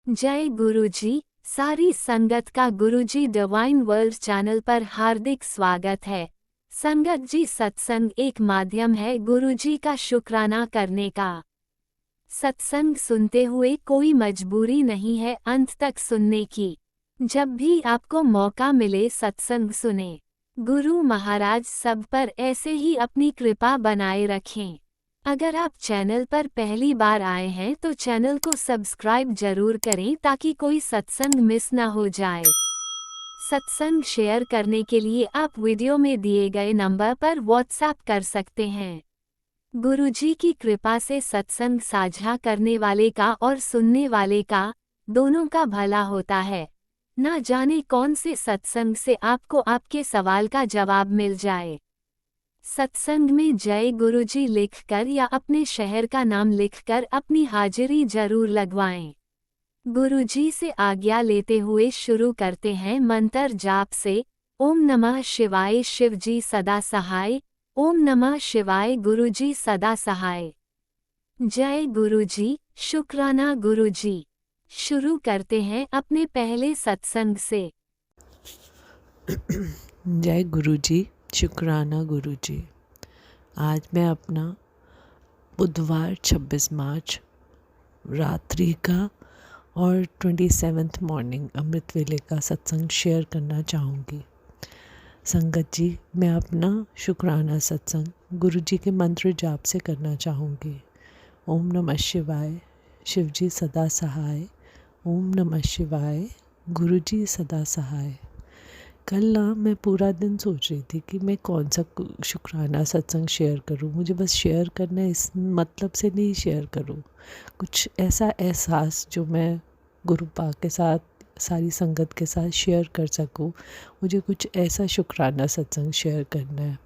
जय गुरुजी। सारी संगत का गुरुजी डिवाइन वर्ल्ड चैनल पर हार्दिक स्वागत है। संगत जी, सत्संग एक माध्यम है गुरुजी का शुक्राना करने का। सत्संग सुनते हुए कोई मजबूरी नहीं है अंत तक सुनने की। जब भी आपको मौका मिले सत्संग सुने। गुरु महाराज सब पर ऐसे ही अपनी कृपा बनाए रखें। अगर आप चैनल पर पहली बार आए हैं तो चैनल को सब्सक्राइब जरूर करें ताकि कोई सत्संग मिस ना हो जाए। सत्संग शेयर करने के लिए आप वीडियो में दिए गए नंबर पर व्हाट्सएप कर सकते हैं। गुरुजी की कृपा से सत्संग साझा करने वाले का और सुनने वाले का दोनों का भला होता है। ना जाने कौन से सत्संग से आपको आपके सवाल का जवाब मिल जाए। सत्संग में जय गुरुजी लिखकर या अपने शहर का नाम लिखकर अपनी हाजिरी जरूर लगवाएं। गुरुजी से आज्ञा लेते हुए शुरू करते हैं मंत्र जाप से। ओम नमः शिवाय शिवजी सदा सहाय। ओम नमः शिवाय गुरुजी सदा सहाय। जय गुरुजी, शुक्राना गुरुजी। शुरू करते हैं अपने पहले सत्संग से। जय गुरुजी, शुक्राना गुरुजी। आज मैं अपना बुधवार 26 मार्च रात्रि का और 27 मॉर्निंग अमृत वेले का सत्संग शेयर करना चाहूँगी। संगत जी, मैं अपना शुक्राना सत्संग गुरुजी के मंत्र जाप से करना चाहूँगी। ओम नमः शिवाय, शिवजी सदा सहाय। ओम नमः शिवाय, गुरुजी सदा सहाय। कल ना मैं पूरा दिन सोच रही थी कि मैं कौन सा शुक्राना सत्संग शेयर करूं। मुझे बस शेयर करना है, इस मतलब से नहीं शेयर करूं। कुछ ऐसा एहसास जो मैं गुरु पाक के साथ, सारी संगत के साथ शेयर कर सकूं। मुझे कुछ ऐसा शुक्राना सत्संग शेयर करना है।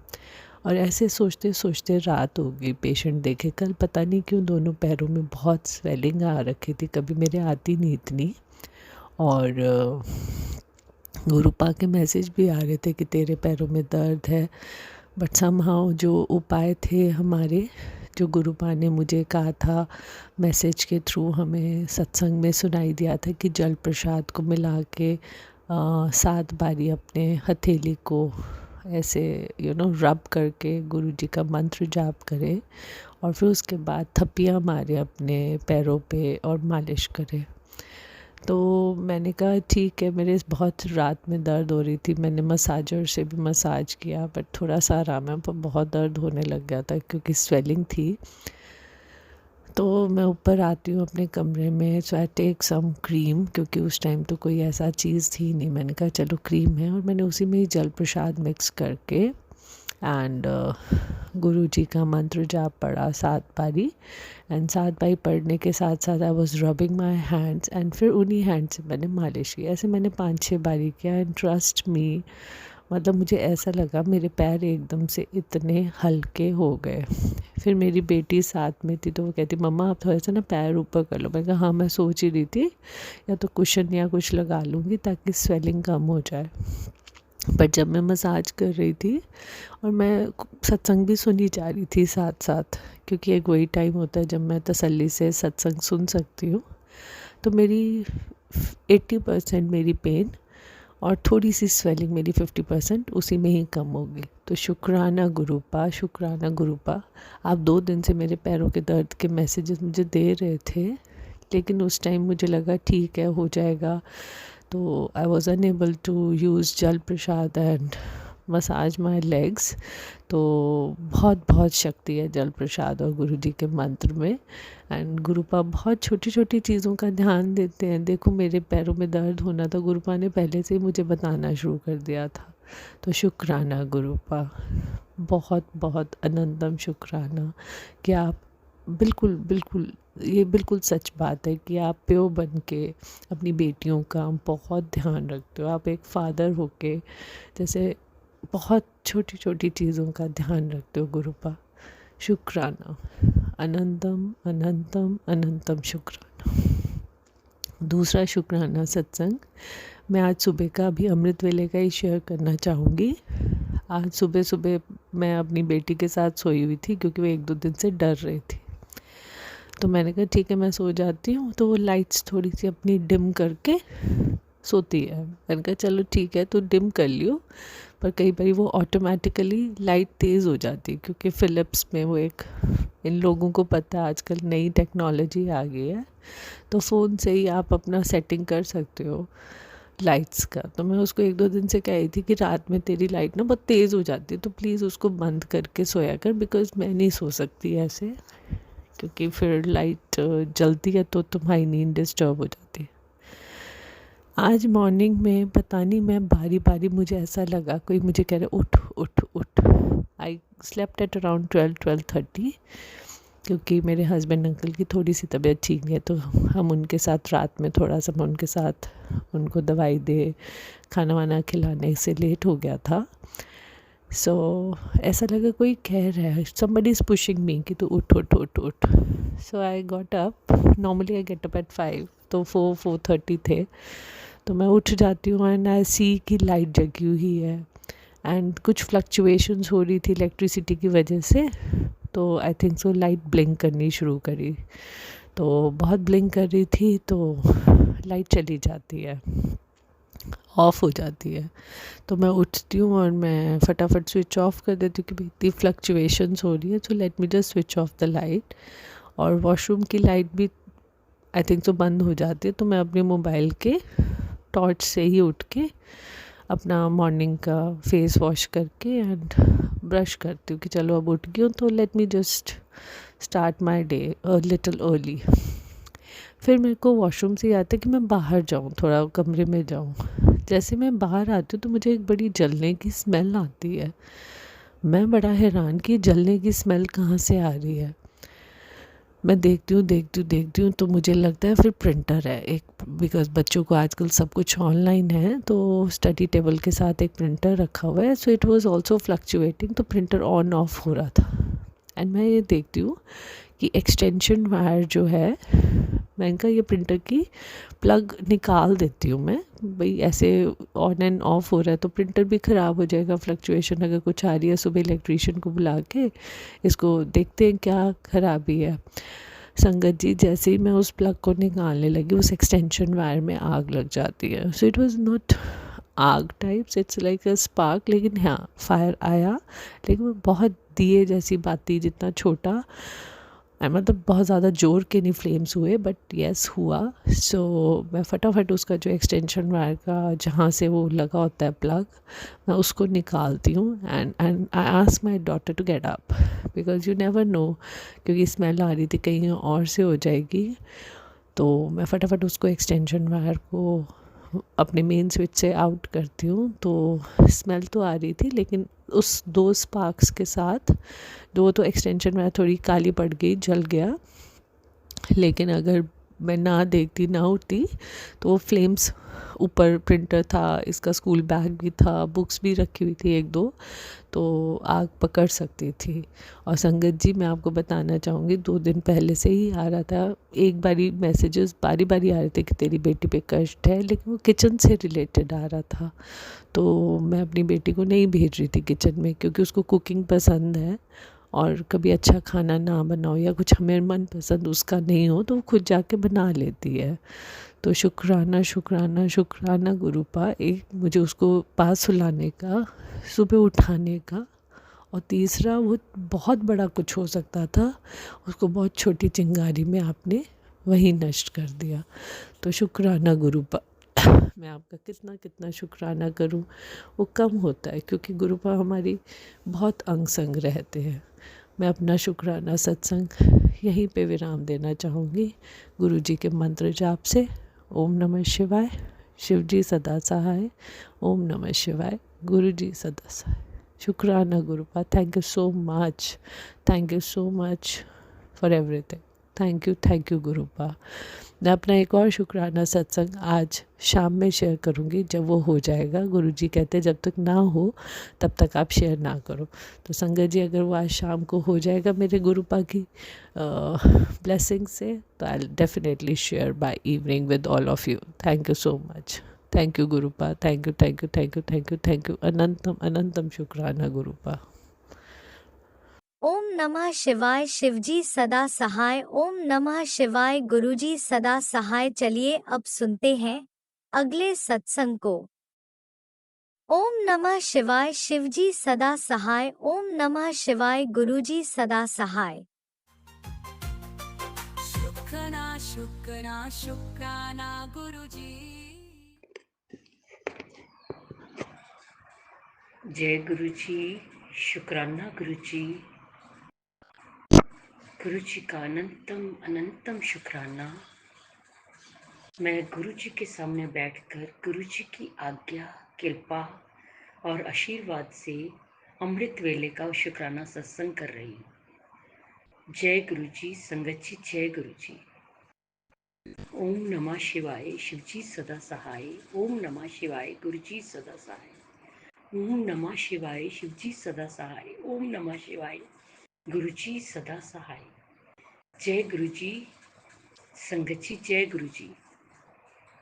और ऐसे सोचते सोचते रात हो गई। पेशेंट देखे कल, पता नहीं क्यों दोनों पैरों में बहुत स्वेलिंग आ रखी थी, कभी मेरे आती नहीं इतनी। और गुरुपा के मैसेज भी आ रहे थे कि तेरे पैरों में दर्द है। बट समहाउ जो उपाय थे हमारे, जो गुरुपा ने मुझे कहा था मैसेज के थ्रू, हमें सत्संग में सुनाई दिया था कि जल प्रसाद को मिला के 7 बारी अपने हथेली को ऐसे रब करके गुरुजी का मंत्र जाप करें और फिर उसके बाद थप्पियाँ मारे अपने पैरों पे और मालिश करें। तो मैंने कहा ठीक है। मेरे बहुत रात में दर्द हो रही थी, मैंने मसाजर से भी मसाज किया बट थोड़ा सा आराम है, पर बहुत दर्द होने लग गया था क्योंकि स्वेलिंग थी। तो मैं ऊपर आती हूँ अपने कमरे में, सो आई टेक सम क्रीम, क्योंकि उस टाइम तो कोई ऐसा चीज़ थी नहीं। मैंने कहा चलो क्रीम है, और मैंने उसी में ही जल प्रसाद मिक्स करके एंड गुरु जी का मंत्र जाप पढ़ा 7 बारी। एंड 7 बारी पढ़ने के साथ साथ I was rubbing my hands, and फिर उन्हीं हैंड से मैंने मालिश की। ऐसे मैंने 5-6 बारी किया। एंड ट्रस्ट मी, मतलब मुझे ऐसा लगा मेरे पैर एकदम से इतने हल्के हो गए। फिर मेरी बेटी साथ में थी, तो वो कहती मम्मा आप थोड़ा सा ना पैर ऊपर कर लो। मैं कहा हाँ, मैं सोच ही रही थी या तो कुशन या कुछ लगा लूँगी ताकि स्वेलिंग कम हो जाए। बट जब मैं मसाज कर रही थी और मैं सत्संग भी सुनी जा रही थी साथ साथ, क्योंकि एक वही टाइम होता है जब मैं तसल्ली से सत्संग सुन सकती हूँ, तो मेरी 80% मेरी पेन और थोड़ी सी स्वेलिंग मेरी 50% उसी में ही कम होगी। तो शुक्राना गुरुपा, शुक्राना गुरुपा। आप 2 दिन से मेरे पैरों के दर्द के मैसेजेस मुझे दे रहे थे, लेकिन उस टाइम मुझे लगा ठीक है हो जाएगा। तो I was unable to use जल प्रसाद एंड मसाज माई लेग्स। तो बहुत बहुत शक्ति है जल प्रसाद और गुरु जी के मंत्र में। एंड गुरुपा बहुत छोटी छोटी चीज़ों का ध्यान देते हैं। देखो मेरे पैरों में दर्द होना था, गुरुपा ने पहले से ही मुझे बताना शुरू कर दिया था। तो शुक्राना गुरुपा, बहुत बहुत अनंतम शुक्राना कि आप बिल्कुल बिल्कुल, ये बिल्कुल सच बात है कि आप प्यो बन के अपनी बेटियों का बहुत ध्यान रखते हो। आप एक फादर होके जैसे बहुत छोटी छोटी चीज़ों का ध्यान रखते हो गुरुपा। शुक्राना, अनंतम अनंतम अनंतम शुक्राना। दूसरा शुक्राना सत्संग मैं आज सुबह का अभी अमृत वेले का ही शेयर करना चाहूँगी। आज सुबह सुबह मैं अपनी बेटी के साथ सोई हुई थी क्योंकि वो 1-2 दिन से डर रही थी। तो मैंने कहा ठीक है मैं सो जाती हूँ, तो वो लाइट्स थोड़ी सी अपनी डिम करके सोती है। मैंने कहा चलो ठीक है तो डिम कर लियो, पर कई बार वो ऑटोमेटिकली लाइट तेज़ हो जाती है, क्योंकि फ़िलिप्स में वो एक, इन लोगों को पता है आजकल नई टेक्नोलॉजी आ गई है, तो फ़ोन से ही आप अपना सेटिंग कर सकते हो लाइट्स का। तो मैं उसको 1-2 दिन से कह रही थी कि रात में तेरी लाइट ना बहुत तेज़ हो जाती है, तो प्लीज़ उसको बंद करके सोया कर, बिकॉज़ मैं नहीं सो सकती ऐसे, क्योंकि फिर लाइट जलती है तो तुम्हारी नींद डिस्टर्ब हो जाती है। आज मॉर्निंग में पता नहीं, मैं बारी बारी मुझे ऐसा लगा कोई मुझे कह रहा उठ उठ उठ। आई स्लेप्ट एट अराउंड 12-12:30, क्योंकि मेरे हस्बैंड अंकल की थोड़ी सी तबीयत ठीक नहीं है, तो हम उनके साथ रात में थोड़ा सा मैं उनके साथ उनको दवाई दे खाना वाना खिलाने से लेट हो गया था। सो ऐसा लगा कोई कह रहा है, somebody is pushing me कि तू उठ उठ उठ उठ। So I got up, normally I get up at 5, तो 4-4:30 थे, तो मैं उठ जाती हूँ एंड आई सी कि लाइट जगी हुई है एंड कुछ फ्लक्चुएशंस हो रही थी इलेक्ट्रिसिटी की वजह से, तो I think so light blink करनी शुरू करी, तो बहुत ब्लिंक कर रही थी, तो लाइट चली जाती है, ऑफ़ हो जाती है। तो मैं उठती हूँ और मैं फटाफट स्विच ऑफ कर देती हूँ कि भाई इतनी फ्लक्चुएशंस हो रही है, so let me just switch off the light. और वॉशरूम की लाइट भी आई थिंक सो बंद हो जाती है, तो मैं अपने मोबाइल के टॉर्च से ही उठ के अपना मॉर्निंग का फेस वॉश करके एंड ब्रश करती हूँ कि चलो अब उठ गई हूँ, तो let me just start my day little early. फिर मेरे को वॉशरूम से याद है कि मैं बाहर जाऊँ, थोड़ा कमरे में जाऊँ। जैसे मैं बाहर आती हूँ तो मुझे एक बड़ी जलने की स्मेल आती है। मैं बड़ा हैरान कि जलने की स्मेल कहाँ से आ रही है। मैं देखती हूँ तो मुझे लगता है फिर प्रिंटर है एक, बिकॉज़ बच्चों को आजकल सब कुछ ऑनलाइन है, तो स्टडी टेबल के साथ एक प्रिंटर रखा हुआ है, so it was also fluctuating, तो प्रिंटर ऑन ऑफ हो रहा था। एंड मैं ये देखती हूँ कि एक्सटेंशन वायर जो है, मैंने कहा ये प्रिंटर की प्लग निकाल देती हूँ मैं, भाई ऐसे ऑन एंड ऑफ हो रहा है तो प्रिंटर भी ख़राब हो जाएगा, फ्लक्चुएशन अगर कुछ आ रही है, सुबह इलेक्ट्रीशियन को बुला के इसको देखते हैं क्या ख़राबी है। संगत जी, जैसे ही मैं उस प्लग को निकालने लगी उस एक्सटेंशन वायर में आग लग जाती है। सो इट वाज नॉट आग types, it's like a spark, लेकिन हाँ फायर आया, लेकिन वो बहुत दिए जैसी बात थी, जितना छोटा, मतलब बहुत ज़्यादा ज़ोर के नहीं फ्लेम्स हुए, बट येस हुआ। सो मैं फटाफट उसका जो एक्सटेंशन वायर का जहाँ से वो लगा होता है प्लग, मैं उसको निकालती हूँ and I ask my daughter to get up, because you never know, क्योंकि स्मेल आ रही थी कहीं और से हो जाएगी। तो मैं फटाफट उसको एक्सटेंशन वायर को अपने मेन स्विच से आउट करती हूँ, तो स्मेल तो आ रही थी, लेकिन उस 2 स्पार्क्स के साथ, दो तो एक्सटेंशन वायर थोड़ी काली पड़ गई, जल गया, लेकिन अगर मैं ना देखती ना उठती तो वो फ्लेम्स, ऊपर प्रिंटर था, इसका स्कूल बैग भी था, बुक्स भी रखी हुई थी 1-2, तो आग पकड़ सकती थी। और संगत जी, मैं आपको बताना चाहूँगी 2 दिन पहले से ही आ रहा था, एक बारी मैसेजेस बारी बारी आ रहे थे कि तेरी बेटी पे कष्ट है, लेकिन वो किचन से रिलेटेड आ रहा था, तो मैं अपनी बेटी को नहीं भेज रही थी किचन में, क्योंकि उसको कुकिंग पसंद है, और कभी अच्छा खाना ना बनाओ या कुछ हमें मन पसंद उसका नहीं हो तो वो खुद जाके बना लेती है। तो शुक्राना शुक्राना शुक्राना गुरुपा, एक मुझे उसको पास सुलाने का, सुबह उठाने का, और तीसरा वो बहुत बड़ा कुछ हो सकता था, उसको बहुत छोटी चिंगारी में आपने वही नष्ट कर दिया। तो शुक्राना गुरुपा, मैं आपका कितना कितना शुक्राना करूं, वो कम होता है, क्योंकि गुरुपा हमारी बहुत अंग संग रहते हैं। मैं अपना शुक्राना सत्संग यहीं पे विराम देना चाहूँगी गुरु जी के मंत्र जाप से। ओम नमः शिवाय, शिव जी सदा सहाय। ओम नमः शिवाय, गुरु जी सदा सहाय। शुक्राना Gurupa, thank you so much, thank you so much for everything. Thank you Gurupa. मैं अपना एक और शुक्राना सत्संग आज शाम में शेयर करूँगी, जब वो हो जाएगा। गुरुजी कहते हैं जब तक ना हो तब तक आप शेयर ना करो। तो संगत जी, अगर वो आज शाम को हो जाएगा मेरे गुरुपा की ब्लेसिंग से, तो I definitely share by evening with all of you. Thank you so much, thank you Gurupa, thank you thank you thank you thank you thank you, अनंतम अनंतम शुक्राना गुरुपा। ओम नमः शिवाय। शिवजी सदा सहाय। ओम नमः शिवाय। गुरुजी सदा सहाय। चलिए अब सुनते हैं अगले सत्संग को। ओम नमः शिवाय। शिवजी सदा सहाय। ओम नमः शिवाय। गुरुजी सदा सहाय। शुक्राना शुक्राना शुक्राना गुरुजी। जय गुरु जी। शुक्राना गुरु जी। गुरु जी का अनंतम अनंतम शुक्राना। मैं गुरु जी के सामने बैठकर गुरु जी की आज्ञा, कृपा और आशीर्वाद से अमृत वेले का शुक्राना सत्संग कर रही हूँ। जय गुरु जी। संगत जी जय गुरु जी। ओम नमः शिवाय। शिवजी सदा सहाय। ओम नमः शिवाय। गुरु जी सदा सहाय। ओम नमः शिवाय। शिवजी सदा सहाय। ओम नमः शिवाय। गुरु जी सदा सहाय। जय गुरु जी। संगत जी जय गुरु जी।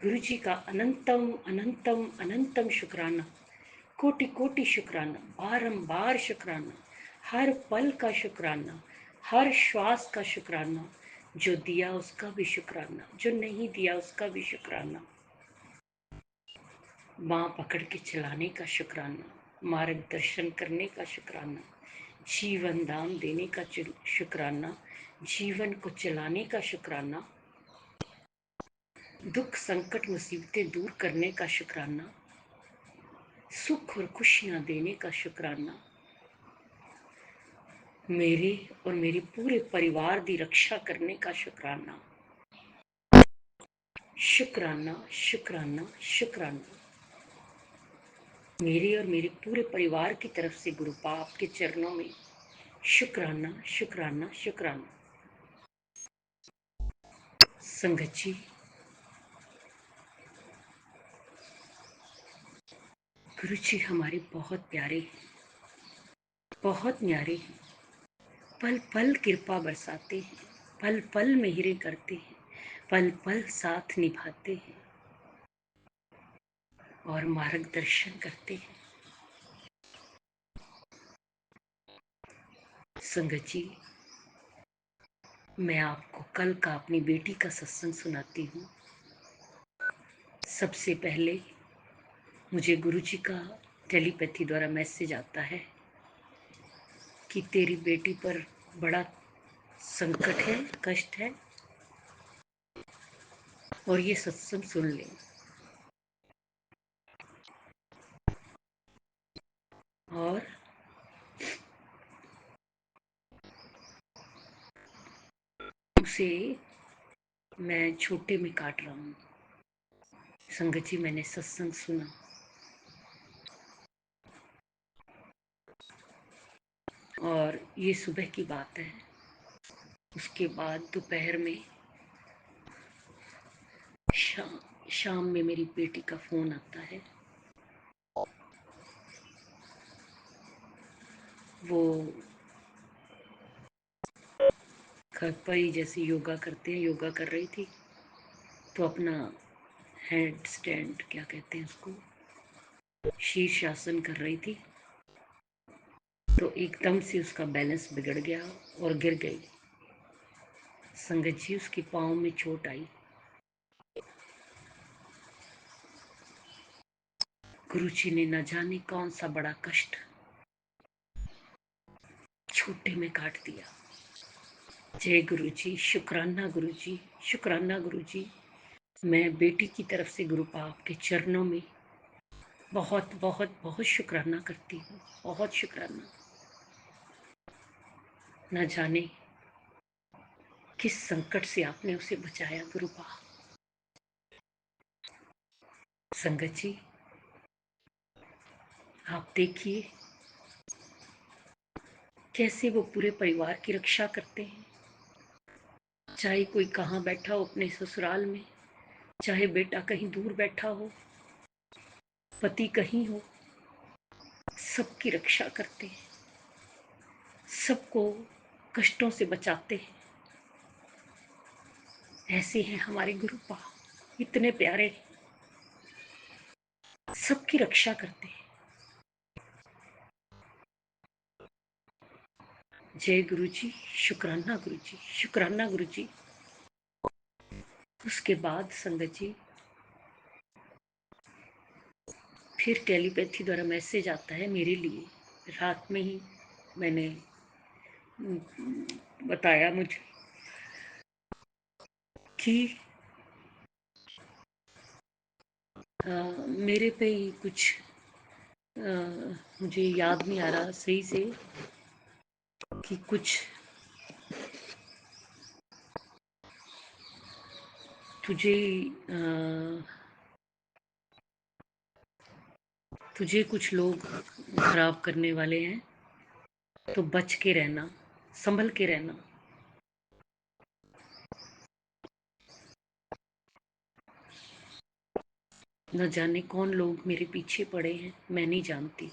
गुरु जी का अनंतम अनंतम अनंतम शुक्राना, कोटि कोटि शुक्राना, बारंबार शुक्राना, हर पल का शुक्राना, हर श्वास का शुक्राना। जो दिया उसका भी शुक्राना, जो नहीं दिया उसका भी शुक्राना। बाँ पकड़ के चलाने का शुक्राना, मार्गदर्शन करने का शुक्राना, जीवन दान देने का शुक्राना, जीवन को चलाने का शुक्राना, दुख संकट मुसीबतें दूर करने का शुक्राना, सुख और खुशियां देने का शुक्राना, मेरे और मेरे पूरे परिवार की रक्षा करने का शुक्राना। शुक्राना शुक्राना शुक्राना। मेरे और मेरे पूरे परिवार की तरफ से गुरु पाप के चरणों में शुक्राना शुक्राना शुक्राना। संगत जी, गुरु जी हमारे बहुत प्यारे हैं, बहुत न्यारे हैं। पल पल कृपा बरसाते हैं, पल पल मेहरे करते हैं, पल पल साथ निभाते हैं और मार्गदर्शन करते हैं। संगत जी, मैं आपको कल का अपनी बेटी का सत्संग सुनाती हूँ। सबसे पहले मुझे गुरुजी का टेलीपैथी द्वारा मैसेज आता है कि तेरी बेटी पर बड़ा संकट है, कष्ट है और ये सत्संग सुन ले। और उसे मैं छोटे में काट रहा हूँ। संगत जी, मैंने सत्संग सुना और ये सुबह की बात है। उसके बाद दोपहर में शाम में मेरी बेटी का फोन आता है। वो घर पर ही जैसे योगा करते हैं, योगा कर रही थी तो अपना हेड स्टैंड, क्या कहते हैं उसको, शीर्षासन कर रही थी तो एकदम से उसका बैलेंस बिगड़ गया और गिर गई। संगत जी, उसके पाँव में चोट आई। गुरुजी ने न जाने कौन सा बड़ा कष्ट छोटे में काट दिया। जय गुरुजी। शुक्राना गुरुजी, शुक्राना गुरुजी। मैं बेटी की तरफ से गुरु पाप के चरणों में बहुत बहुत बहुत शुक्राना करती हूँ। बहुत शुक्राना। न जाने किस संकट से आपने उसे बचाया गुरु पाप। संगत जी, आप देखिए कैसे वो पूरे परिवार की रक्षा करते हैं। चाहे कोई कहाँ बैठा हो अपने ससुराल में, चाहे बेटा कहीं दूर बैठा हो, पति कहीं हो, सबकी रक्षा करते हैं, सबको कष्टों से बचाते हैं। ऐसे हैं हमारे गुरुपा, इतने प्यारे, सबकी रक्षा करते हैं। जय गुरु जी, शुक्राना गुरु जी, शुक्राना गुरु जी। उसके बाद संगत जी फिर टेलीपैथी द्वारा मैसेज आता है मेरे लिए। रात में ही मैंने बताया मुझे कि मेरे पे ही कुछ मुझे याद नहीं आ रहा सही से कि कुछ तुझे तुझे कुछ लोग खराब करने वाले हैं, तो बच के रहना, संभल के रहना। न जाने कौन लोग मेरे पीछे पड़े हैं, मैं नहीं जानती।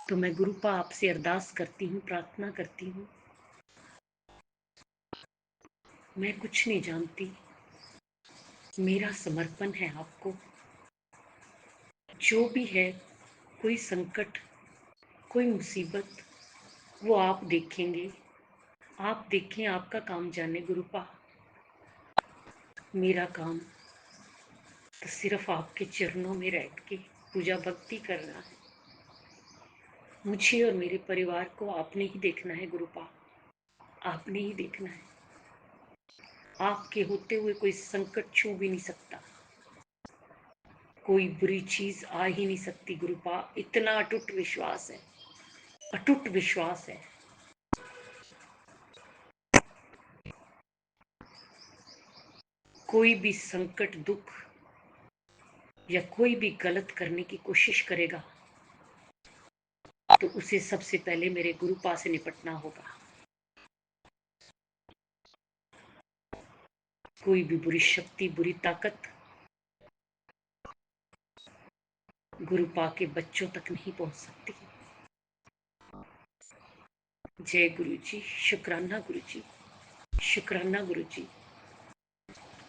तो मैं गुरुपा आपसे अरदास करती हूँ, प्रार्थना करती हूँ। मैं कुछ नहीं जानती, मेरा समर्पण है आपको। जो भी है, कोई संकट, कोई मुसीबत, वो आप देखेंगे। आप देखें, आपका काम जाने गुरुपा। मेरा काम तो सिर्फ आपके चरणों में बैठ के पूजा भक्ति करना है। मुझे और मेरे परिवार को आपने ही देखना है गुरुपा, आपने ही देखना है। आपके होते हुए कोई संकट छू भी नहीं सकता, कोई बुरी चीज आ ही नहीं सकती गुरुपा। इतना अटूट विश्वास है, अटूट विश्वास है। कोई भी संकट, दुख या कोई भी गलत करने की कोशिश करेगा तो उसे सबसे पहले मेरे गुरुपा से निपटना होगा। कोई भी बुरी शक्ति, बुरी ताकत गुरुपा के बच्चों तक नहीं पहुंच सकती। जय गुरु जी, शुक्राना गुरु जी, शुक्राना गुरु जी।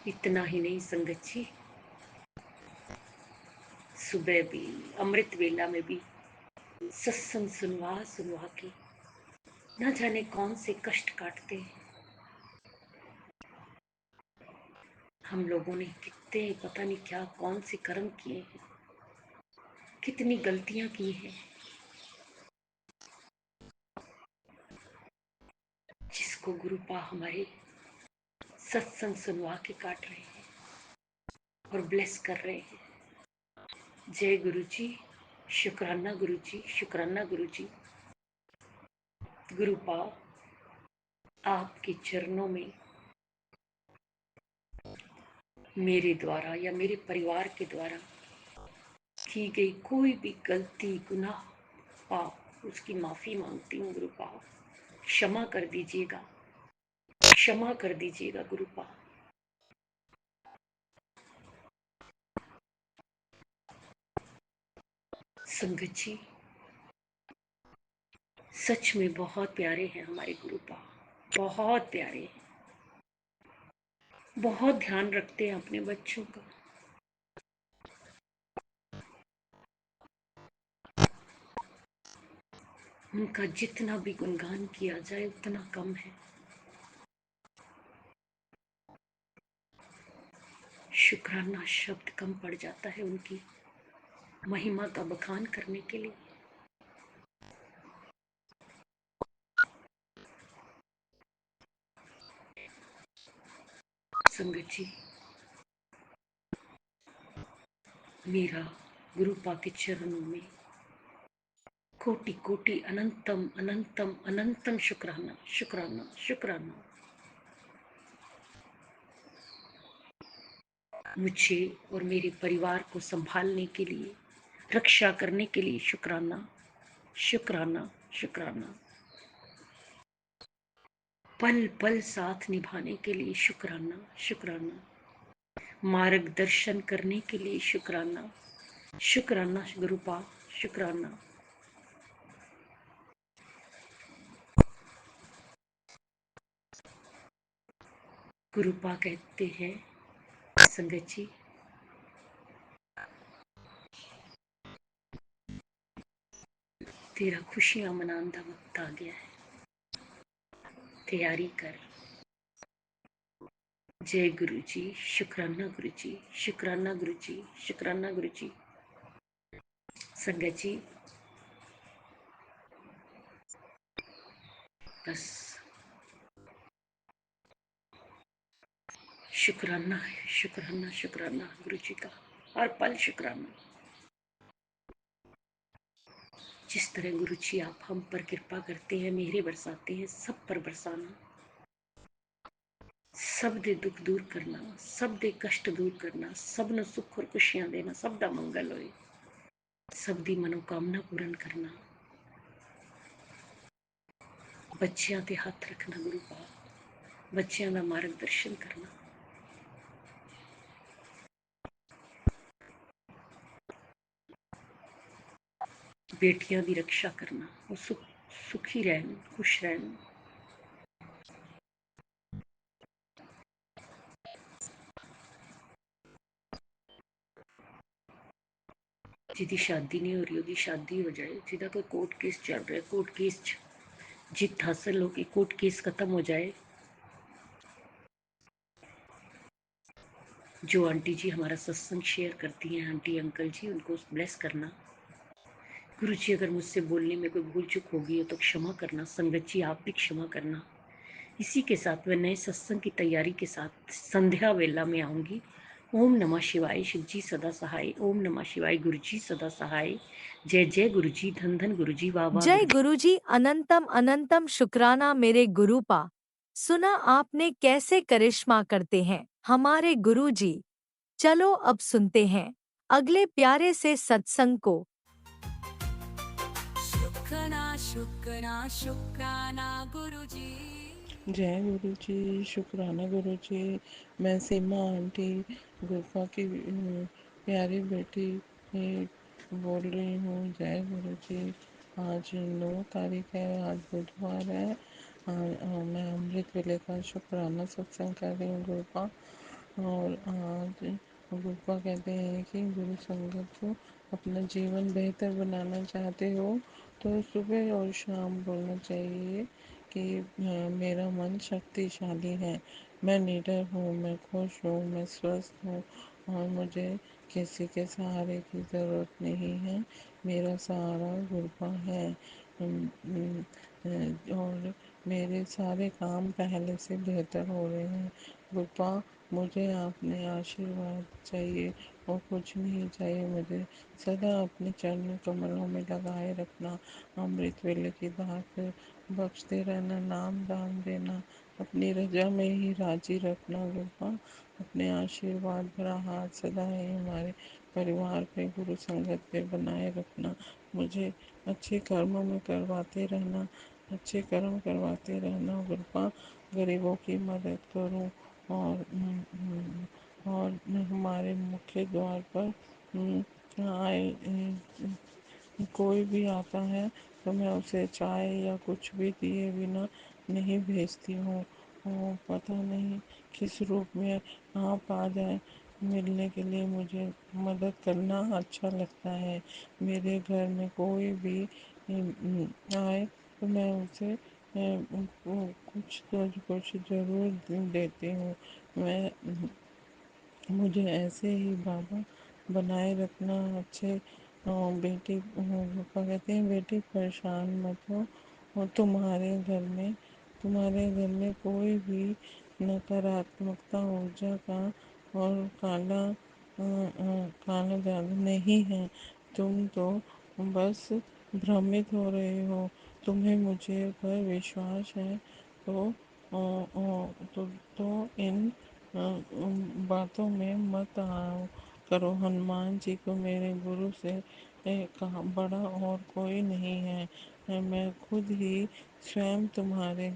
इतना ही नहीं संगत जी, सुबह भी अमृत वेला में भी सत्संग सुनवा सुनवा के न जाने कौन से कष्ट काटते हैं। हम लोगों ने कितने पता नहीं क्या कौन से कर्म किए हैं, कितनी गलतियां की हैं, जिसको गुरुपा हमारे सत्संग सुनवा के काट रहे हैं और ब्लेस कर रहे हैं। जय गुरु जी, शुक्राना गुरु जी, शुक्राना गुरु जी। गुरुपा आपके चरणों में मेरे द्वारा या मेरे परिवार के द्वारा की गई कोई भी गलती, गुनाह, पाप, उसकी माफी मांगती हूँ गुरुपा। क्षमा कर दीजिएगा, क्षमा कर दीजिएगा गुरुपा। संगत जी सच में बहुत प्यारे हैं हमारे गुरुपा, बहुत प्यारे हैं, बहुत ध्यान रखते हैं अपने बच्चों का। उनका जितना भी गुणगान किया जाए उतना कम है। शुक्राना शब्द कम पड़ जाता है उनकी महिमा का बखान करने के लिए। संगत जी मेरा गुरुपा के चरणों में कोटि कोटि अनंतम अनंतम अनंतम शुक्राना, शुक्राना, शुक्राना। मुझे और मेरे परिवार को संभालने के लिए, रक्षा करने के लिए शुक्राना, शुक्राना, शुक्राना। पल पल साथ निभाने के लिए शुक्राना, शुक्राना। मार्गदर्शन करने के लिए शुक्राना, शुक्राना गुरुपा, शुक्राना। गुरुपा कहते हैं संगत जी तेरा खुशियां मनाने का वक्त आ गया है। तैयारी कर। जय गुरु जी, शुक्राना गुरु जी, शुक्राना गुरु जी, शुक्राना गुरु जी। संगत जी, बस शुक्राना है, शुक्राना शुक्राना गुरु जी का, हर पल शुक्राना। जिस तरह गुरु जी आप हम पर कृपा करते हैं, मेहरे बरसाते हैं, सब पर बरसाना, सब दे दुख दूर करना, सब दे कष्ट दूर करना, सब न सुख और खुशियां देना, सब दा मंगल होए, सब दी मनोकामना पूर्ण करना। बच्चियां ते हथ रखना गुरु का, बच्चियां दा मार्गदर्शन करना। बेटियां दी रक्षा करना, वो सुखी रहन, खुश रहन। जिदी शादी नहीं हो रही, ओदी शादी हो जाए। जिदा कोई कोर्ट केस चल रहा है, कोर्ट केस जीत हासिल होगी, कोर्ट केस खत्म हो जाए। जो आंटी जी हमारा सत्संग शेयर करती हैं, आंटी अंकल जी, उनको ब्लेस करना। गुरु जी, अगर मुझसे बोलने में कोई भूल चूक होगी हो तो क्षमा करना। संगत जी, आप भी क्षमा करना। इसी के साथ मैं नए सत्संग की तैयारी के साथ संध्या वेला में आऊंगी। ओम नमः शिवाय, शिव जी सदा सहाय। ओम नमः शिवाय, गुरु जी सदा सहाय। जय जय गुरु जी, धन धन गुरु जी, वाह वाह जय गुरु जी। गुरुजी, अनंतम अनंतम शुक्राना मेरे गुरुपा। सुना आपने कैसे करिश्मा करते हैं हमारे गुरुजी। चलो अब सुनते हैं अगले प्यारे से सत्संग को। शुक्राना शुक्राना शुक्राना गुरु जी। जय गुरु जी, शुक्राना गुरु जी। मैं सीमा आंटी, गुफा की प्यारी बेटी बोल रही हूँ। जय गुरु जी। आज 9 तारीख है, आज बुधवार है। मैं अमृत वेले का शुक्राना सत्संग कर रही हूँ गुरु। और आज गुरुपा कहते हैं कि गुरु संगत को अपना जीवन बेहतर बनाना चाहते हो तो सुबह और शाम बोलना चाहिए कि मेरा मन शक्तिशाली है, मैं निडर हूँ, मैं खुश हूँ, मैं स्वस्थ हूँ और मुझे किसी के सहारे की ज़रूरत नहीं है। मेरा सहारा गुरुपा है। और मेरे सारे काम पहले से बेहतर हो रहे हैं। गुरुपा, मुझे अपने आशीर्वाद चाहिए और कुछ नहीं चाहिए। मुझे सदा अपने चरण कमलों में लगाए रखना, अमृत वेले की दात बख्शते रहना, नाम दान देना, अपनी रजा में ही राजी रखना। गुरुपा, अपने आशीर्वाद भरा हाथ सदा ही हमारे परिवार पे, गुरु संगत पे बनाए रखना। मुझे अच्छे कर्मों में करवाते रहना, अच्छे कर्म करवाते रहना। गुरुपा, गरीबों की मदद करूं और हमारे मुख्य द्वार पर आए कोई भी आता है तो मैं उसे चाय या कुछ भी दिए बिना नहीं भेजती हूँ। पता नहीं किस रूप में आप आ जाए, मिलने के लिए मुझे मदद करना अच्छा लगता है। मेरे घर में कोई भी आए तो मैं उसे कुछ तो कुछ ज़रूर देती हूँ। मैं मुझे ऐसे ही बाबा बनाए रखना। अच्छे बेटी पापा कहते हैं बेटी परेशान मत हो, और तुम्हारे घर में कोई भी नकारात्मकता ऊर्जा का और काला जादू नहीं है। तुम तो बस भ्रमित हो रहे हो। तुम्हें मुझे पर विश्वास है तो तो इन बातों में मत आओ करो। हनुमान जी को मेरे गुरु से कहा बड़ा और कोई नहीं है। मैं खुद ही स्वयं तुम्हारे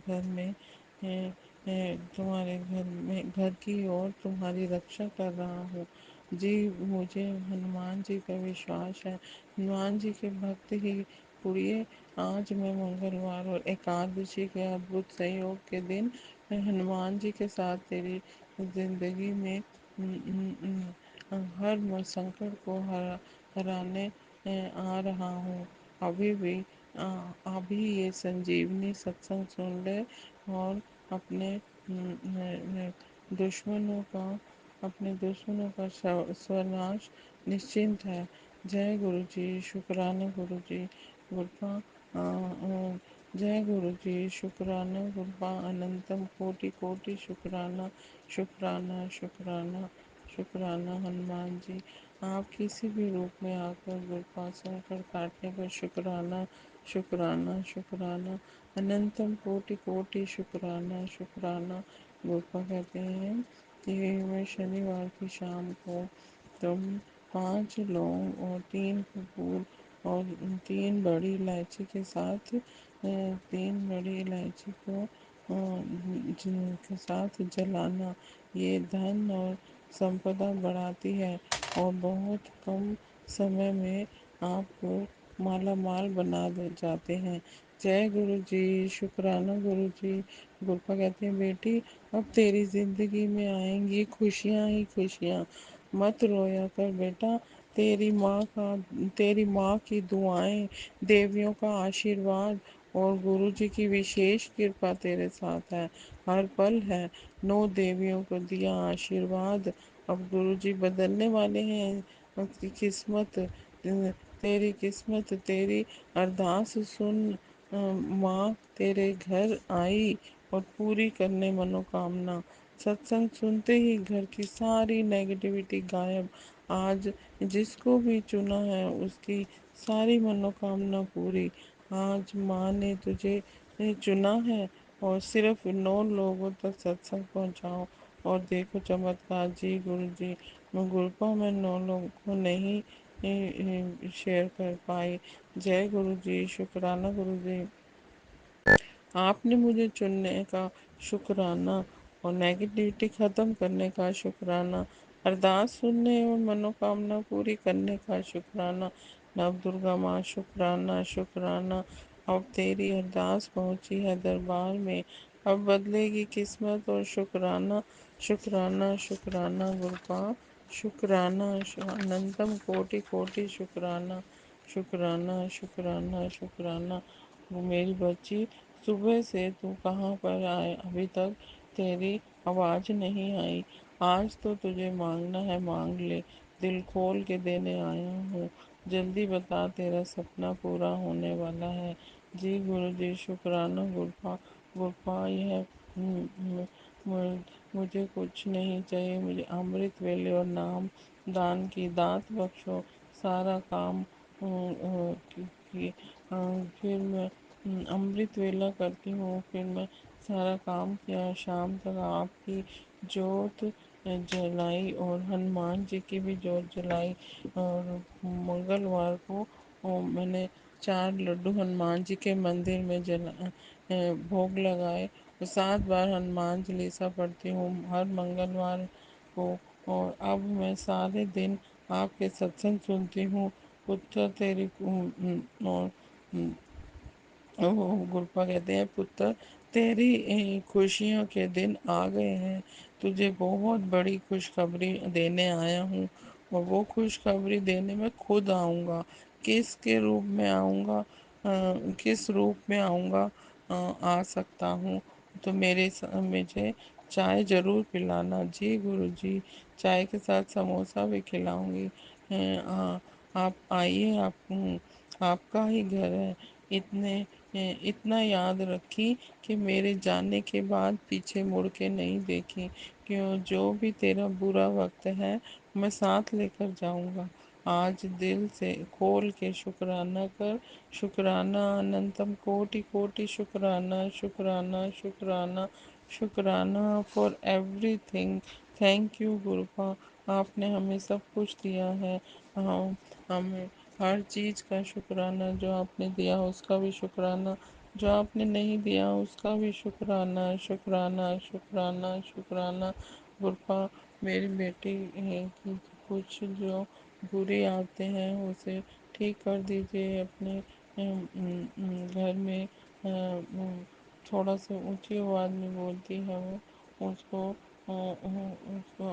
घर की और तुम्हारी रक्षा कर रहा हूँ। जी, मुझे हनुमान जी पर विश्वास है। हनुमान जी के भक्त ही पुड़िए। आज मैं मंगलवार और एकादशी के अद्भुत संयोग के दिन मैं हनुमान जी के साथ तेरी जिंदगी में हर संकट को हराने आ रहा हूँ। अभी भी अभी ये संजीवनी सत्संग सुन ले और अपने दुश्मनों का स्वनाश निश्चिंत है। जय गुरु जी, शुक्राना गुरु जी, गुरपा जय गुरु जी, शुक्राना गुरपा, अनंतम कोटि कोटि शुक्राना, शुक्राना शुक्राना शुक्राना हनुमान जी। आप किसी भी रूप में आकर गुरपा संकट काटने पर शुक्राना, शुक्राना शुक्राना, अनंतम कोटि कोटि शुक्राना, शुक्राना। गोपा कहते हैं कि मैं शनिवार की शाम को तुम 5 लौंग और 3 कपूर और 3 बड़ी इलायची के साथ 3 बड़ी इलायची को के साथ जलाना। ये धन और संपदा बढ़ाती है और बहुत कम समय में आपको माला माल बना दे जाते हैं। जय गुरु जी, शुक्राना गुरु जी। गुरपा कहते हैं बेटी, अब तेरी जिंदगी में आएंगी खुशियाँ ही खुशियाँ। मत रोया कर बेटा, तेरी माँ की दुआएं, देवियों का आशीर्वाद और गुरु जी की विशेष कृपा तेरे साथ है, हर पल है। 9 देवियों को दिया आशीर्वाद, अब गुरु जी बदलने वाले हैं आपकी किस्मत। तेरी किस्मत, तेरी अरदास सुन माँ तेरे घर आई और पूरी करने मनोकामना। सत्संग सुनते ही घर की सारी नेगेटिविटी गायब। आज जिसको भी चुना है उसकी सारी मनोकामना पूरी। आज माँ ने तुझे चुना है और सिर्फ 9 लोगों तक सत्संग पहुँचाओ और देखो चमत्कार। जी गुरु जी, मैं गुरपा में 9 लोगों को नहीं शेयर कर पाई। जय गुरु जी, शुक्राना गुरु जी। आपने मुझे चुनने का शुक्राना और नेगेटिविटी ख़त्म करने का शुक्राना, अरदास सुनने और मनोकामना पूरी करने का शुक्राना। नव दुर्गा माँ शुक्राना शुक्राना। अब तेरी अरदास पहुँची है दरबार में, अब बदलेगी किस्मत और शुक्राना, शुक्राना शुक्राना गुरपा, शुक्राना अनंतम कोटि कोटि शुक्राना, शुक्राना शुक्राना शुक्राना। वो मेरी बच्ची, सुबह से तू कहाँ पर आए, अभी तक तेरी आवाज़ नहीं आई। आज तो तुझे मांगना है मांग ले, दिल खोल के देने आया हूँ। जल्दी बता, तेरा सपना पूरा होने वाला है। जी गुरु जी, शुक्राना गुरपा। गुरपा यह मुझे कुछ नहीं चाहिए, मुझे अमृत वेले और नाम दान की दात बख्शो। सारा काम फिर मैं अमृत वेला करती हूँ, फिर मैं सारा काम किया, शाम तक आपकी जोत जलाई और हनुमान जी की भी जोत जलाई। और मंगलवार को मैंने 4 लड्डू हनुमान जी के मंदिर में भोग लगाए और 7 बार हनुमान चालीसा पढ़ती हूँ हर मंगलवार को। और अब मैं सारे दिन आपके सत्संग सुनती हूँ। पुत्र तेरी और गुरपा कहते हैं, पुत्र तेरी खुशियों के दिन आ गए हैं। तुझे बहुत बड़ी खुशखबरी देने आया हूँ और वो खुशखबरी देने मैं खुद आऊँगा। किसके रूप में आऊँगा, किस रूप में आऊँगा, आ सकता हूँ तो मुझे चाय ज़रूर पिलाना। जी गुरु जी, चाय के साथ समोसा भी खिलाऊंगी। आप आइए, आपका ही घर है। इतना याद रखी कि मेरे जाने के बाद पीछे मुड़ के नहीं देखी। क्यों, जो भी तेरा बुरा वक्त है मैं साथ लेकर जाऊंगा। आज दिल से खोल के शुक्राना कर, शुक्राना अनंतम कोटि कोटि शुक्राना, शुक्राना शुक्राना शुक्राना फॉर एवरीथिंग। थैंक यू गुरुपा, आपने हमें सब कुछ दिया है। हमें हर चीज़ का शुक्राना, जो आपने दिया उसका भी शुक्राना, जो आपने नहीं दिया उसका भी शुक्राना, शुक्राना शुक्राना शुक्राना। गुरपा, मेरी बेटी की कुछ जो बुरी आदतें हैं उसे ठीक कर दीजिए। अपने घर में थोड़ा सा ऊंची आवाज़ में बोलती है वो, उसको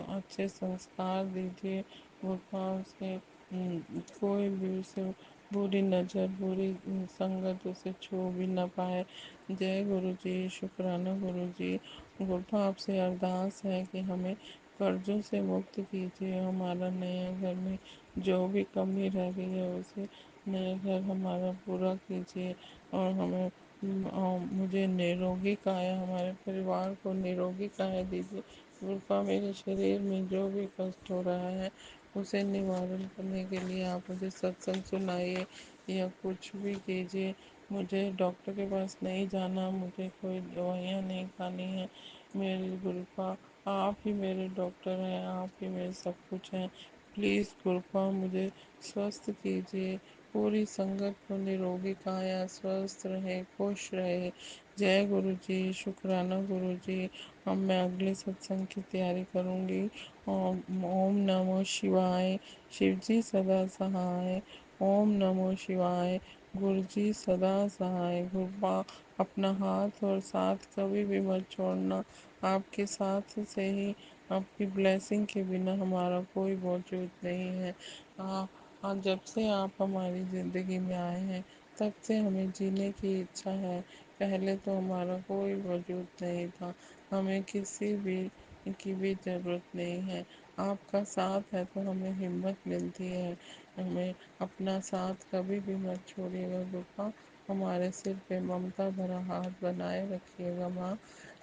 अच्छे संस्कार दीजिए। गुरपा, उसे कोई भी उसे बुरी नज़र, बुरी संगत उसे छू भी न पाए। जय गुरु जी, शुक्राना गुरु जी। गुरु आपसे अरदास है कि हमें कर्जों से मुक्त कीजिए। हमारा नया घर में जो भी कमी रह गई है उसे नया घर हमारा पूरा कीजिए और हमें मुझे निरोगी काया, हमारे परिवार को निरोगी काया दीजिए। गुरु मेरे शरीर में जो भी कष्ट हो रहा है उसे निवारण करने के लिए आप मुझे सत्संग सुनाइए या कुछ भी कीजिए। मुझे डॉक्टर के पास नहीं जाना, मुझे कोई दवाइयाँ नहीं खानी है। मेरे गुरुपा आप ही मेरे डॉक्टर हैं, आप ही मेरे सब कुछ हैं। प्लीज़ गुरुपा मुझे स्वस्थ कीजिए। पूरी संगत को निरोगी काया, स्वस्थ रहे, खुश रहे। जय गुरु जी, शुक्राना गुरु जी। अब मैं अगले सत्संग की तैयारी करूँगी। ओम नमो शिवाय। शिव जी सदा सहाय। ओम नमो शिवाय। गुरु जी सदा सहाय। गुरुपा अपना हाथ और साथ कभी भी मत छोड़ना। आपके साथ से ही, आपकी ब्लेसिंग के बिना हमारा कोई वजूद नहीं है। जब से आप हमारी ज़िंदगी में आए हैं तब से हमें जीने की इच्छा है। पहले तो हमारा कोई वजूद नहीं था, हमें किसी भी की भी ज़रूरत नहीं है। आपका साथ है तो हमें हिम्मत मिलती है। हमें अपना साथ कभी भी मत छोड़िएगा गुरुपा। हमारे सिर पे ममता भरा हाथ बनाए रखिएगा माँ।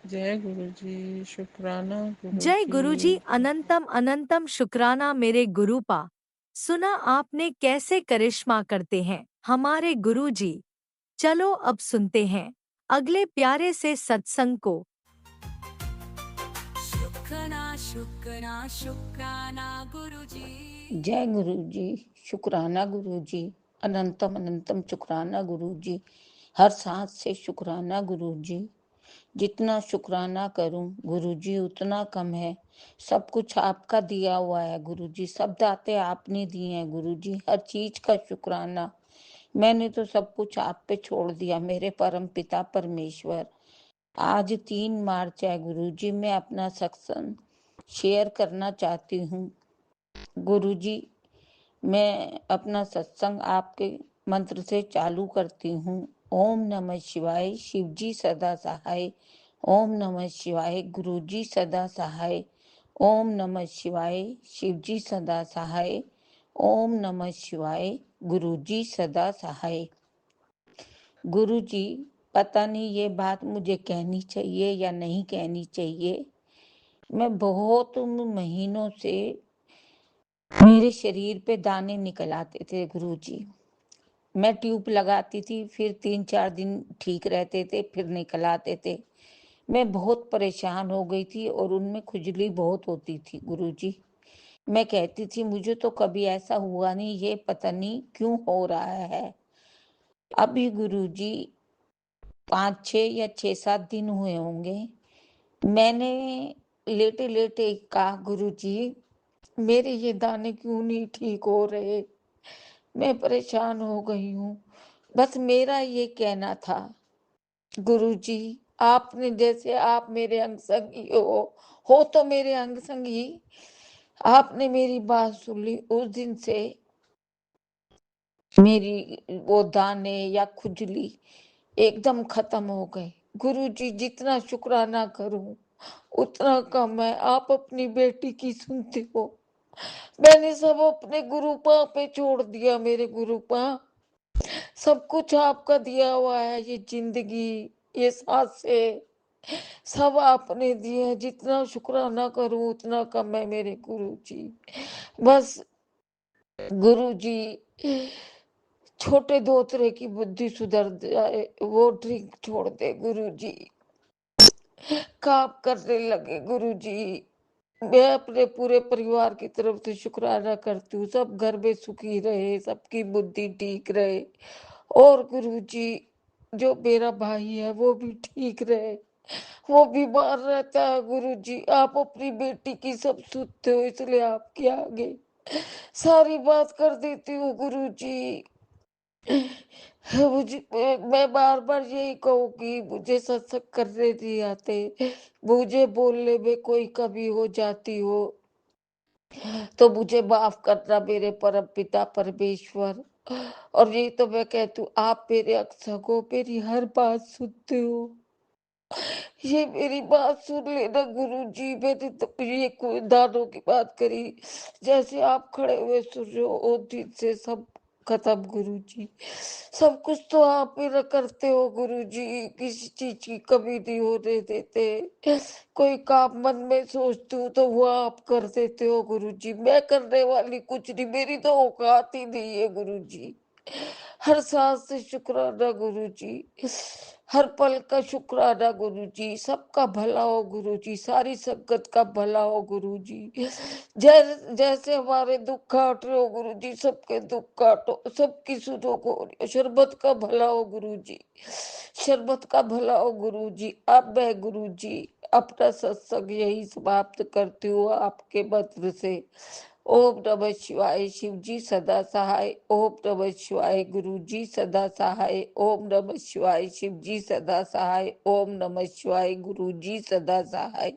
जय गुरु जी, शुक्राना गुरु जय गुरुजी, जी। अनंतम अनंतम शुक्राना मेरे गुरुपा। सुना आपने कैसे करिश्मा करते हैं हमारे गुरुजी। चलो अब सुनते हैं अगले प्यारे से सत्संग को। शुक्राना शुक्राना शुक्राना गुरुजी। जय गुरु जी, शुक्राना गुरु जी। अनंतम अनंतम शुक्राना गुरु जी। हर सांस से शुक्राना गुरु जी। जितना शुक्राना करूं गुरु जी उतना कम है। सब कुछ आपका दिया हुआ है गुरु जी, सब दाते आपने दिए हैं गुरु जी। हर चीज का शुक्राना। मैंने तो सब कुछ आप पे छोड़ दिया मेरे परम पिता परमेश्वर। आज 3 मार्च है गुरु जी, मैं अपना सत्संग शेयर करना चाहती हूँ गुरु जी। मैं अपना सत्संग आपके मंत्र से चालू करती हूँ। ओम नमः शिवाय। शिव जी सदा सहाय। ओम नमः शिवाय। गुरु जी सदा सहाय। ओम नमः शिवाय। शिव जी सदा सहाय। ओम नमः शिवाय। गुरु जी सदा सहाय। गुरु जी, पता नहीं ये बात मुझे कहनी चाहिए या नहीं कहनी चाहिए। मैं बहुत महीनों से मेरे शरीर पे दाने निकल आते थे गुरुजी। मैं ट्यूब लगाती थी, फिर 3-4 दिन ठीक रहते थे, फिर निकल आते थे। मैं बहुत परेशान हो गई थी और उनमें खुजली बहुत होती थी गुरुजी। मैं कहती थी मुझे तो कभी ऐसा हुआ नहीं, ये पता नहीं क्यों हो रहा है। अभी गुरुजी 5-6 या 6-7 दिन हुए होंगे, मैंने लेटे लेटे कहा गुरुजी मेरे ये दाने क्यों नहीं ठीक हो रहे, मैं परेशान हो गई हूँ। बस मेरा ये कहना था गुरुजी, आपने जैसे आप मेरे अंग संगी हो तो मेरे अंग संगी। आपने मेरी बात सुन ली, उस दिन से मेरी वो दाने या खुजली एकदम खत्म हो गए। गुरुजी जितना शुक्राना करूं उतना कम है। आप अपनी बेटी की सुनते हो। मैंने सब अपने गुरुपा पे छोड़ दिया। मेरे गुरुपा, सब कुछ आपका दिया हुआ है। ये जिंदगी, ये सांसें सब आपने दिए हैं। जितना शुक्राना करूं उतना कम है मेरे गुरुजी। बस गुरुजी छोटे दोतरे की बुद्धि सुधर जाए, वो ड्रिंक छोड़ दे गुरुजी। काम करने लगे गुरुजी। मैं अपने पूरे परिवार की तरफ से शुक्राना करती हूँ। सब घर में सुखी रहे, सबकी बुद्धि ठीक रहे। और गुरुजी जो मेरा भाई है वो भी ठीक रहे, वो बीमार रहता है गुरुजी। आप अपनी बेटी की सब सुनते हो, इसलिए आपके आगे सारी बात कर देती हूँ गुरुजी। मुझे मैं बार बार यही कहूँगी, मुझे सत्संग करने नहीं आते। मुझे बोलने में कोई कमी हो जाती हो तो मुझे माफ करना मेरे परम पिता परमेश्वर। और ये तो मैं कहती हूँ, आप मेरे अक्सर को मेरी हर बात सुनते हो। ये मेरी बात सुन लेना गुरुजी, मैंने तो ये कोई दानों की बात करी, जैसे आप खड़े हुए सुन रहे हो उस दिन से सब खत्म गुरुजी। सब कुछ तो आप मेरा करते हो गुरुजी, किसी चीज की कमी नहीं होने देते। कोई काम मन में सोचती हूँ तो वो आप कर देते हो गुरुजी। मैं करने वाली कुछ नहीं, मेरी तो औकात ही नहीं है गुरुजी। हर सांस से शुक्राना गुरुजी, हर पल का शुक्राना गुरुजी। सबका भला हो गुरुजी, सारी संगत का भला हो गुरुजी। जैसे हमारे दुख काट रहे हो गुरुजी, सबके दुख काटो, सबकी सुनो गो। शरबत का भला हो गुरुजी, शरबत का भला हो गुरुजी। अब मैं गुरुजी अपना सत्संग यही समाप्त करती हूँ आपके मंत्र से। ओम नमः शिवाय, शिव जी सदा सहाय। ओम नमः शिवाय, गुरु जी सदा सहाय। ओम नमः शिवाय, शिव जी सदा सहाय। ओम नमः शिवाय, गुरु जी सदा सहाय।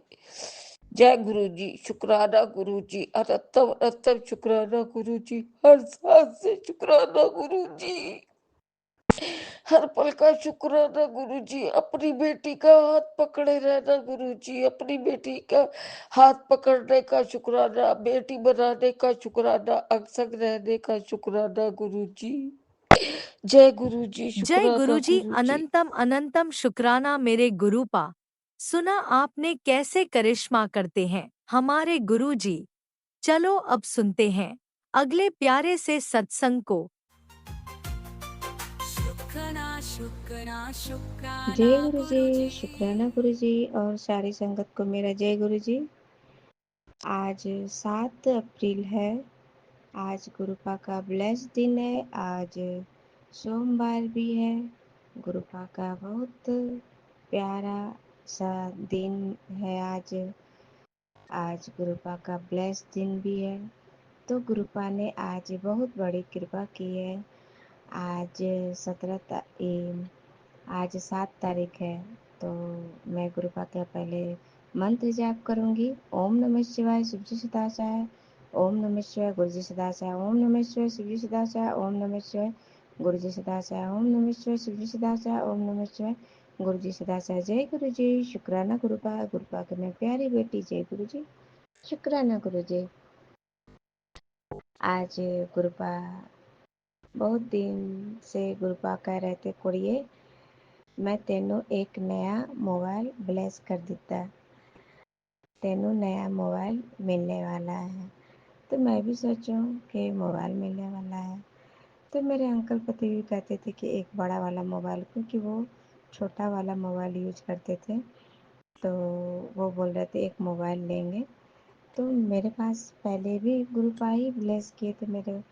जय गुरु जी, शुक्राना गुरु जी, अनंतम अनंतम शुक्राना गुरु जी, हर सांस से शुक्राना गुरु जी, हर पल का शुक्राना गुरु जी। अपनी बेटी का हाथ पकड़े रहना गुरु जी, अपनी बेटी का हाथ पकड़ने का शुक्राना, बेटी बनाने का शुक्राना, अक्सर रहने का शुक्राना गुरु जी। जय गुरु जी, जय शुक्राना गुरुजी, गुरु जी। अनंतम अनंतम शुक्राना मेरे गुरुपा। सुना आपने कैसे करिश्मा करते हैं हमारे गुरुजी। चलो अब सुनते हैं अगले प्यारे से सत्संग को। शुक्राना शुक्राना शुक्राना जय गुरु जी, गुरुजी। शुक्राना गुरु जी और सारी संगत को मेरा जय गुरु जी। आज 7 अप्रैल है। आज गुरुपा का ब्लेस दिन है। आज सोमवार भी है। गुरुपा का बहुत प्यारा सा दिन है। आज गुरुपा का ब्लेस दिन भी है। तो गुरुपा ने आज बहुत बड़ी कृपा की है। आज 7 तारीख है। तो मैं गुरुपा का पहले मंत्र जाप करूंगी। ओम नमः शिवाय, शिवजी सदाचार। ओम नमः शिवाय, गुरुजी सदाचार। ओम नमः शिवाय, शिवजी सदाचार। ओम नमः शिवाय, गुरुजी सदाचार। ओम नमः शिवाय, शिवजी सदाचार। ओम नमः शिवाय, गुरुजी सदाचार। जय गुरु जी, शुक्राना गुरुपा। गुरुपा की मैं प्यारी बेटी, जय गुरु जी, शुक्राना गुरु जी। आज गुरुपा बहुत दिन से गुरुपा कह रहे थे कुड़िए मैं तेनों एक नया मोबाइल ब्लेस कर देता, तेनों नया मोबाइल मिलने वाला है। तो मैं भी सोचूं कि मोबाइल मिलने वाला है। तो मेरे अंकल पति भी कहते थे कि एक बड़ा वाला मोबाइल, क्योंकि वो छोटा वाला मोबाइल यूज करते थे। तो वो बोल रहे थे एक मोबाइल लेंगे। तो मेरे पास पहले भी ग्रुप ही ब्लेस किए थे मेरे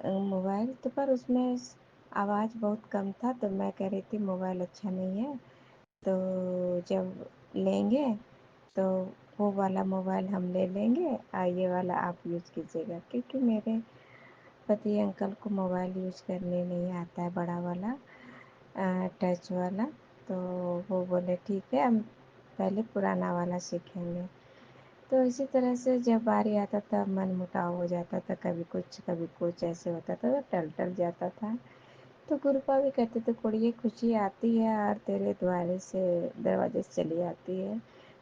मोबाइल, तो पर उसमें आवाज़ बहुत कम था। तो मैं कह रही थी मोबाइल अच्छा नहीं है, तो जब लेंगे तो वो वाला मोबाइल हम ले लेंगे और ये वाला आप यूज़ कीजिएगा, क्योंकि मेरे पति अंकल को मोबाइल यूज़ करने नहीं आता है, बड़ा वाला टच वाला। तो वो बोले ठीक है, हम पहले पुराना वाला सीखेंगे। तो इसी तरह से जब बारी आता था मन मुटाव हो जाता था, कभी कुछ ऐसे होता था, तो टल टल जाता था। तो गुरुपा भी कहते थे कुड़िए खुशी आती है और तेरे दरवाजे से चली आती है।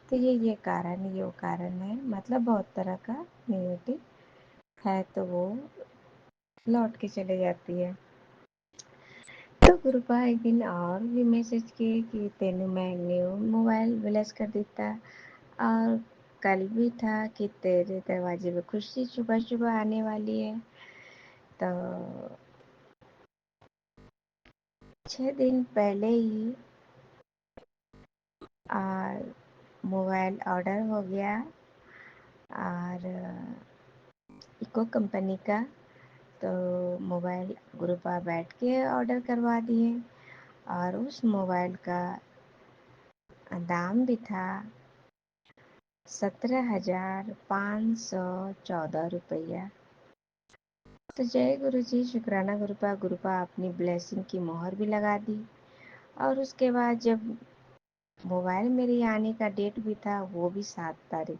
तो ये कारण ये वो कारण है, मतलब बहुत तरह का निगेटिव है तो वो लौट के चले जाती है। तो गुरुपा एक दिन और भी मैसेज किए कि तेनू मैं न्यू मोबाइल ब्लेस कर देता, और कल भी था कि तेरे दरवाजे पे खुशी सुबह सुबह आने वाली है। तो 6 दिन पहले ही मोबाइल ऑर्डर हो गया, और इको कंपनी का। तो मोबाइल गुरुपा बैठ के ऑर्डर करवा दिए, और उस मोबाइल का दाम भी था 17,514 रुपया। तो जय गुरु जी, शुक्राना गुरुपा। गुरुपा अपनी ब्लेसिंग की मोहर भी लगा दी। और उसके बाद जब मोबाइल मेरे आने का डेट भी था, वो भी 7 तारीख।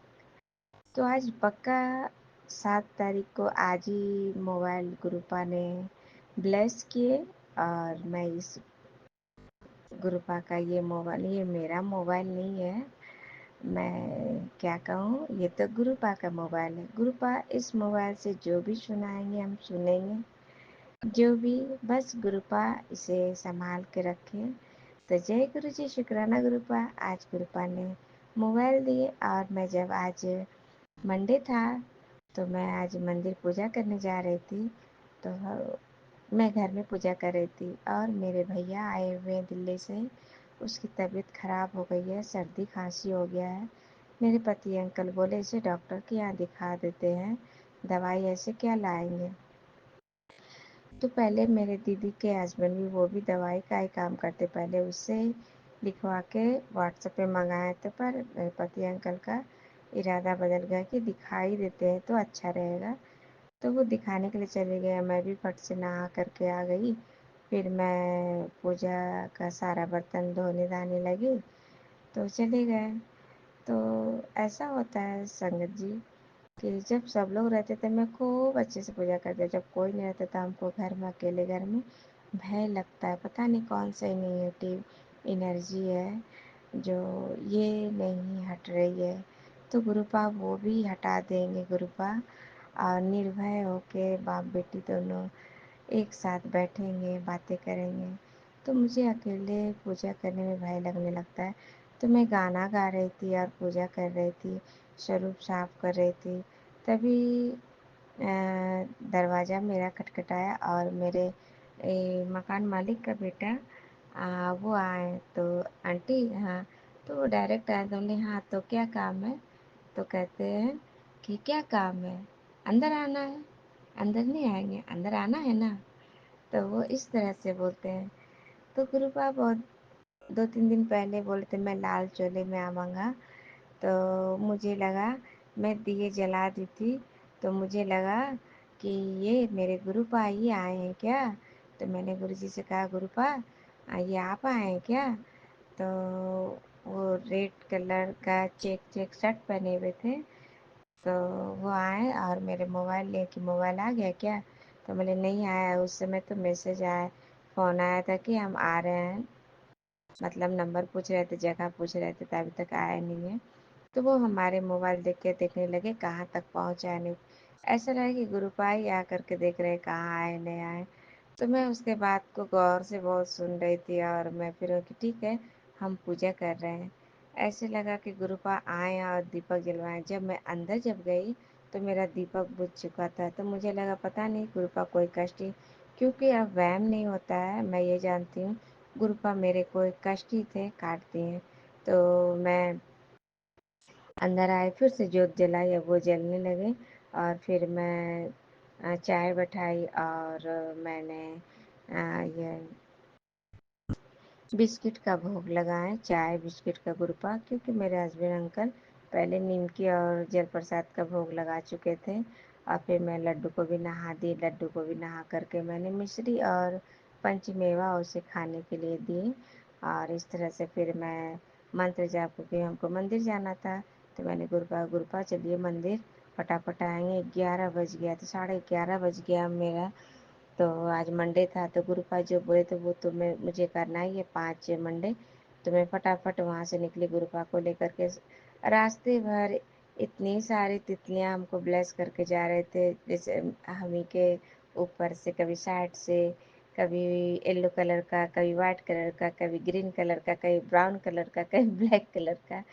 तो आज पक्का 7 तारीख को आज ही मोबाइल गुरुपा ने ब्लेस किए। और मैं इस गुरुपा का ये मेरा मोबाइल नहीं है, मैं क्या कहूँ, ये तो गुरुपा का मोबाइल है। गुरुपा इस मोबाइल से जो भी सुनाएंगे हम सुनेंगे, जो भी, बस गुरुपा इसे संभाल के रखे। तो जय गुरु जी, शुक्राना गुरुपा। आज गुरुपा ने मोबाइल दिए और मैं जब आज मंडे था तो मैं आज मंदिर पूजा करने जा रही थी, तो मैं घर में पूजा कर रही थी और मेरे भैया आए हुए हैं दिल्ली से। उसकी तबीयत खराब हो गई है, सर्दी खांसी हो गया है। मेरे पति अंकल बोले इसे डॉक्टर के यहाँ दिखा देते हैं, दवाई ऐसे क्या लाएंगे। तो पहले मेरे दीदी के हस्बैंड भी, वो भी दवाई का ही काम करते, पहले उससे लिखवा के व्हाट्सएप पे मंगाए थे, पर मेरे पति अंकल का इरादा बदल गया कि दिखाई देते हैं तो अच्छा रहेगा। तो वो दिखाने के लिए चले गए, मैं भी फट से नहा करके आ गई। फिर मैं पूजा का सारा बर्तन धोने धाने लगी तो चले गए। तो ऐसा होता है संगत जी कि जब सब लोग रहते थे मैं खूब अच्छे से पूजा करते, जब कोई नहीं रहता था हमको घर में, अकेले घर में भय लगता है, पता नहीं कौन सी नेगेटिव एनर्जी है जो ये नहीं हट रही है। तो गुरुपा वो भी हटा देंगे गुरुपा, और निर्भय होके बाप बेटी दोनों एक साथ बैठेंगे, बातें करेंगे। तो मुझे अकेले पूजा करने में भय लगने लगता है। तो मैं गाना गा रही थी और पूजा कर रही थी, स्वरूप साफ कर रही थी, तभी दरवाज़ा मेरा खटखटाया और मेरे मकान मालिक का बेटा वो आए। तो आंटी, हाँ। तो वो डायरेक्ट आए, तो बोले हाँ तो क्या काम है। तो कहते हैं कि क्या काम है, अंदर आना है। अंदर नहीं आएंगे, अंदर आना है ना। तो वो इस तरह से बोलते हैं। तो गुरुपा बहुत 2-3 दिन पहले बोले थे मैं लाल चोले में आवांगा। तो मुझे लगा, मैं दिए जला दी थी, तो मुझे लगा कि ये मेरे गुरुपा ही आए हैं क्या। तो मैंने गुरुजी से कहा गुरुपा ये आप आए हैं क्या। तो वो रेड कलर का चेक चेक शर्ट पहने हुए थे। तो वो आए और मेरे मोबाइल ले कि मोबाइल आ गया क्या। तो मैंने नहीं आया, उस समय तो मैसेज आया, फ़ोन आया था कि हम आ रहे हैं, मतलब नंबर पूछ रहे थे, जगह पूछ रहे थे, तो अभी तक आया नहीं है। तो वो हमारे मोबाइल देख के देखने लगे कहाँ तक पहुँचा है नहीं। ऐसा लगा कि गुरुपा ही आ करके देख रहे कहाँ आए नहीं आए। तो मैं उसके बात को गौर से बहुत सुन रही थी और मैं फिर कि ठीक है, हम पूजा कर रहे हैं। ऐसे लगा कि गुरुपा आए और दीपक जलवाएं। जब मैं अंदर जब गई तो मेरा दीपक बुझ चुका था। तो मुझे लगा पता नहीं गुरुपा कोई कष्ट ही, क्योंकि अब वहम नहीं होता है, मैं ये जानती हूँ गुरुपा मेरे कोई कष्ट ही थे, काट दिए। तो मैं अंदर आए, फिर से जोत जलाई, अब वो जलने लगे। और फिर मैं चाय बैठाई और मैंने ये बिस्किट का भोग लगाए, चाय बिस्किट का गुरुपा, क्योंकि मेरे हस्बैंड अंकल पहले निमकी और जल प्रसाद का भोग लगा चुके थे। और फिर मैं लड्डू को भी नहा दी, लड्डू को भी नहा करके मैंने मिश्री और पंचमेवा उसे खाने के लिए दी। और इस तरह से फिर मैं मंत्र जाप, क्योंकि हमको मंदिर जाना था, तो मैंने गुरुपा गुरुपा चलिए मंदिर फटाफट आएंगे। 11 बज गया, तो 11:30 बज गया मेरा। तो आज मंडे था, तो गुरुपा जो बोले तो वो तो मैं मुझे करना ही है 5 मंडे। तो मैं फटाफट वहाँ से निकली गुरुपा को लेकर के। रास्ते भर इतनी सारी तितलियाँ हमको ब्लेस करके जा रहे थे, जैसे हमी के ऊपर से, कभी साइड से, कभी येलो कलर का, कभी वाइट कलर का, कभी ग्रीन कलर का, कभी ब्राउन कलर का, कभी ब्लैक कलर का।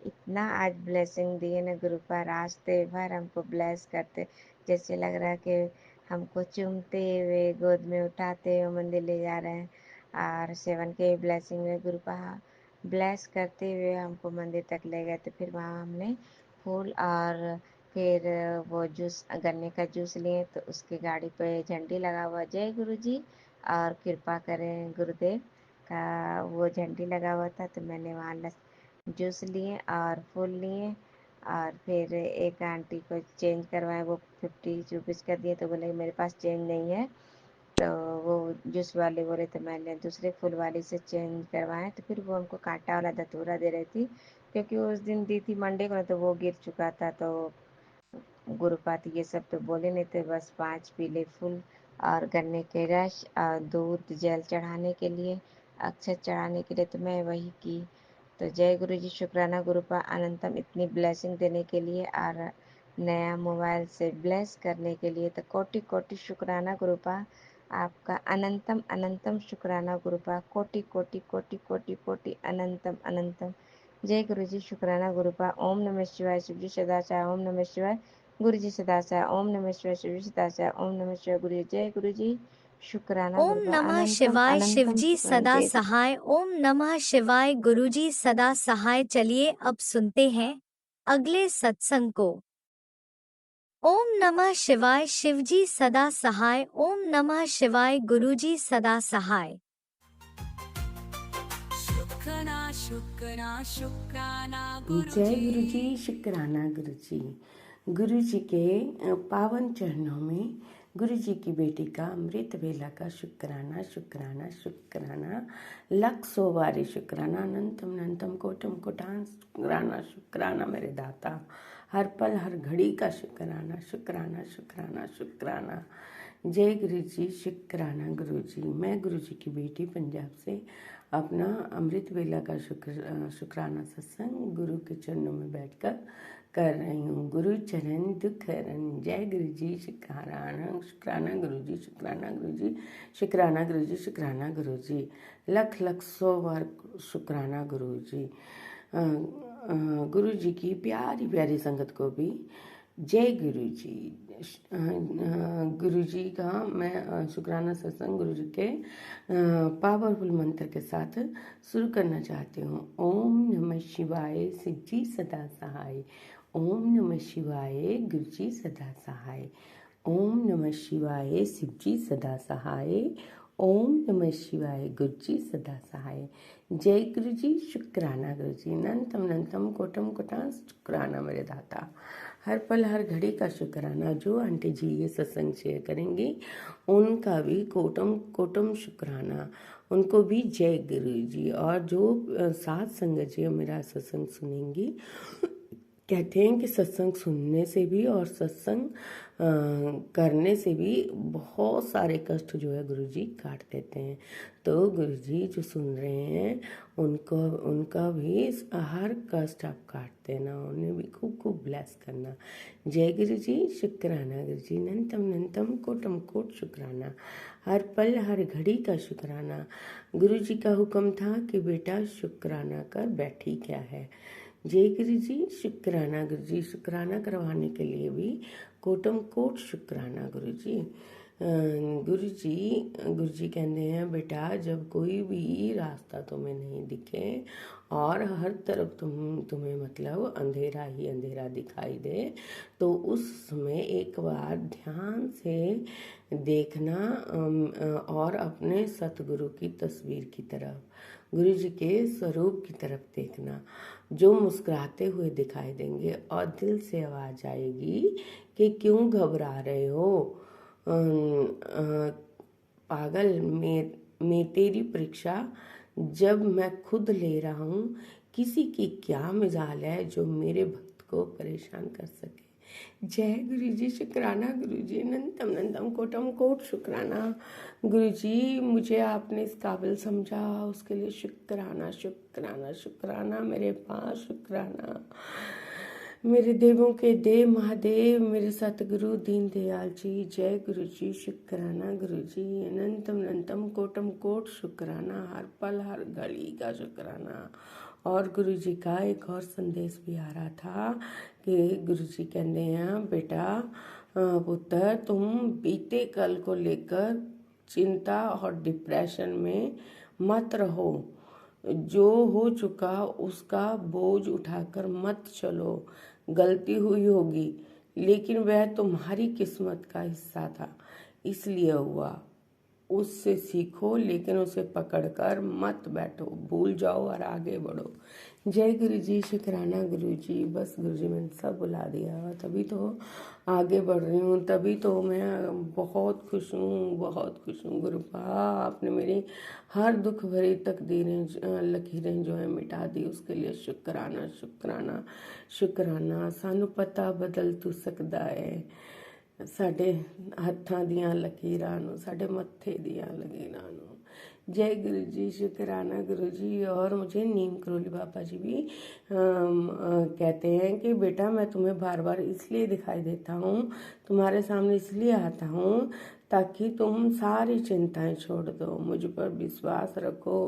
इतना आज ब्लेसिंग दिए ना गुरुपा, रास्ते भर हमको ब्लेस करते, जैसे लग रहा है कि हमको चूमते हुए गोद में उठाते हुए मंदिर ले जा रहे हैं। और 7 के ब्लेसिंग में गुरुपा ब्लेस करते हुए हमको मंदिर तक ले गए। तो फिर वहाँ हमने फूल और फिर वो जूस, गन्ने का जूस लिए, तो उसकी गाड़ी पे झंडी लगा हुआ जय गुरु जी और कृपा करें गुरुदेव का वो झंडी लगा हुआ था। तो मैंने वहाँ जूस लिए और फूल लिए। और फिर एक आंटी को चेंज करवाए, वो 50 रुपीज़ का दिए, तो बोले मेरे पास चेंज नहीं है। तो वो जूस वाले बोले, तो मैंने दूसरे फूल वाली से चेंज करवाए। तो फिर वो हमको कांटा वाला धतूरा दे रही थी, क्योंकि उस दिन दी थी मंडे को, तो वो गिर चुका था। तो गुरुपात ये सब तो बोले नहीं थे, बस 5 पीले फूल और गन्ने के रस और दूध जल चढ़ाने के लिए, अक्षत चढ़ाने के लिए, तो मैं वही की। तो जय गुरु जी, शुक्राना गुरुपा अनंतम इतनी ब्लेसिंग देने के लिए और नया मोबाइल से ब्लेस करने के लिए। तो कोटि कोटि शुक्राना गुरुपा, आपका अनंतम अनंतम शुक्राना गुरुपा, कोटि कोटि कोटि कोटि कोटि अनंतम अनंतम। जय गुरु जी, शुक्राना गुरुपा। ओम नमः शिवाय, शिव जी सदा चाहे। ओम नमः शिवाय, गुरु जी सदा चाहे। ओम नमः शिवाय, शिव जी सदा चाहे। ओम नमः शिवाय, गुरु जी। जय गुरु जी, शुक्राना ओम गुरुपा नमः अनंतम शिवाय, अनंतम शिवजी शुक्राना। सदा जय गुरु। सहाय। ओम नमः शिवाय, गुरुजी सदा सहाय। चलिए अब सुनते हैं अगले सत्संग को। ओम नमः शिवाय, शिवजी सदा सहाय। ओम नमः शिवाय, गुरुजी सदा सहाय। शुक्राना शुक्राना शुक्राना जय गुरु गुरुजी। जी, शुक्राना गुरु जी। गुरु जी के पावन चरणों में गुरु जी की बेटी का अमृत वेला का शुक्राना शुक्राना शुक्राना, लख सौ बारी शुक्राना, अनंतम अनंतम कोटम कोटान शुक्राना शुक्राना मेरे दाता, हर पल हर घड़ी का शुक्राना शुक्राना शुक्राना शुक्राना। जय गुरु जी, शुक्राना गुरु जी। मैं गुरु जी की बेटी पंजाब से अपना अमृत वेला का शुक्राना सत्संग गुरु के चरणों में बैठकर कर रही हूँ। गुरु चरण दुख हरण। जय गुरु जी, शुक्राना शुक्राना गुरु जी, शुक्राना गुरु जी, शुक्राना गुरु जी, शुक्राना गुरु जी। लख लख सौ बार शुक्राना गुरु जी। गुरु जी की प्यारी प्यारी संगत को भी जय गुरु जी। गुरु जी का मैं शुक्राना सत्संग गुरु जी के पावरफुल मंत्र के साथ शुरू करना चाहती हूँ। ओम नमः शिवाय, शिव जी सदा सहाय। ओम नमः शिवाय, गुरु जी सदा सहाय। ओम नमः शिवाय, शिव जी सदा सहाय। ओम नमः शिवाय, गुरु जी सदा सहाय। जय गुरु जी, शुक्राना गुरु जी। अनंतम अनंतम कोटम कोटान शुक्राना मेरे दाता, हर पल हर घड़ी का शुक्राना। जो आंटी जी ये सत्संग शेयर करेंगी उनका भी कोटम कोटम शुक्राना, उनको भी जय गुरु जी। और जो सात संगत जी मेरा सत्संग सुनेंगी, कहते हैं कि सत्संग सुनने से भी और सत्संग करने से भी बहुत सारे कष्ट जो है गुरु जी काट देते हैं। तो गुरु जी जो सुन रहे हैं उनका भी हर कष्ट आप काट देना, उन्हें भी खूब खूब ब्लेस करना। जय गुरु जी, शुक्राना गुरु जी। अनंतम अनंतम कोटम कोट शुक्राना, हर पल हर घड़ी का शुक्राना। गुरु जी का हुक्म था कि बेटा शुक्राना कर, बैठी क्या है। जय गुरु जी, शुक्राना गुरु जी। शुक्राना करवाने के लिए भी कोटम कोट शुक्राना गुरु जी। गुरु जी कहते हैं बेटा जब कोई भी रास्ता तुम्हें नहीं दिखे और हर तरफ तुम्हें मतलब अंधेरा ही अंधेरा दिखाई दे, तो उस समय एक बार ध्यान से देखना और अपने सतगुरु की तस्वीर की तरफ, गुरु जी के स्वरूप की तरफ देखना, जो मुस्कुराते हुए दिखाई देंगे और दिल से आवाज़ आएगी कि क्यों घबरा रहे हो पागल, मैं तेरी परीक्षा जब मैं खुद ले रहा हूँ, किसी की क्या मिजाल है जो मेरे भक्त को परेशान कर सके। जय गुरु जी, शुक्राना गुरु जी। अनंतम अनंतम कोटम कोट शुक्राना गुरु जी। मुझे आपने इस काबिल समझा, उसके लिए शुक्राना शुक्राना शुक्राना मेरे पास शुक्राना। मेरे देवों के देव महादेव मेरे सतगुरु दीन दयाल जी। जय गुरु जी, शुक्राना गुरु जी। अनंतम अनंतम कोटम कोट शुक्राना, हर पल हर घड़ी का शुक्राना। और गुरु जी का एक और संदेश भी आ रहा था कि गुरु जी कहते हैं बेटा पुत्र, तुम बीते कल को लेकर चिंता और डिप्रेशन में मत रहो। जो हो चुका उसका बोझ उठाकर मत चलो। गलती हुई होगी लेकिन वह तुम्हारी किस्मत का हिस्सा था, इसलिए हुआ। उससे सीखो लेकिन उसे पकड़कर मत बैठो, भूल जाओ और आगे बढ़ो। जय गुरु जी, शुक्राना गुरु जी। बस गुरु जी मैंने सब बुला दिया, तभी तो आगे बढ़ रही हूँ, तभी तो मैं बहुत खुश हूँ, बहुत खुश हूँ। गुरुपा आपने मेरी हर दुख भरी तकदीरें लकीरें जो है मिटा दी, उसके लिए शुक्राना शुक्राना शुक्राना। सानू पता बदल तू सकदा है, ਸਾਡੇ ਹੱਥਾਂ ਦੀਆਂ ਲਕੀਰਾਂ ਨੂੰ, ਸਾਡੇ ਮੱਥੇ ਦੀਆਂ ਲਕੀਰਾਂ ਨੂੰ। जय गुरु जी, शुक्राना गुरु जी। और मुझे नीम करोली बाबा जी भी कहते हैं कि बेटा मैं तुम्हें बार बार इसलिए दिखाई देता हूँ, तुम्हारे सामने इसलिए आता हूँ ताकि तुम सारी चिंताएं छोड़ दो, मुझ पर विश्वास रखो,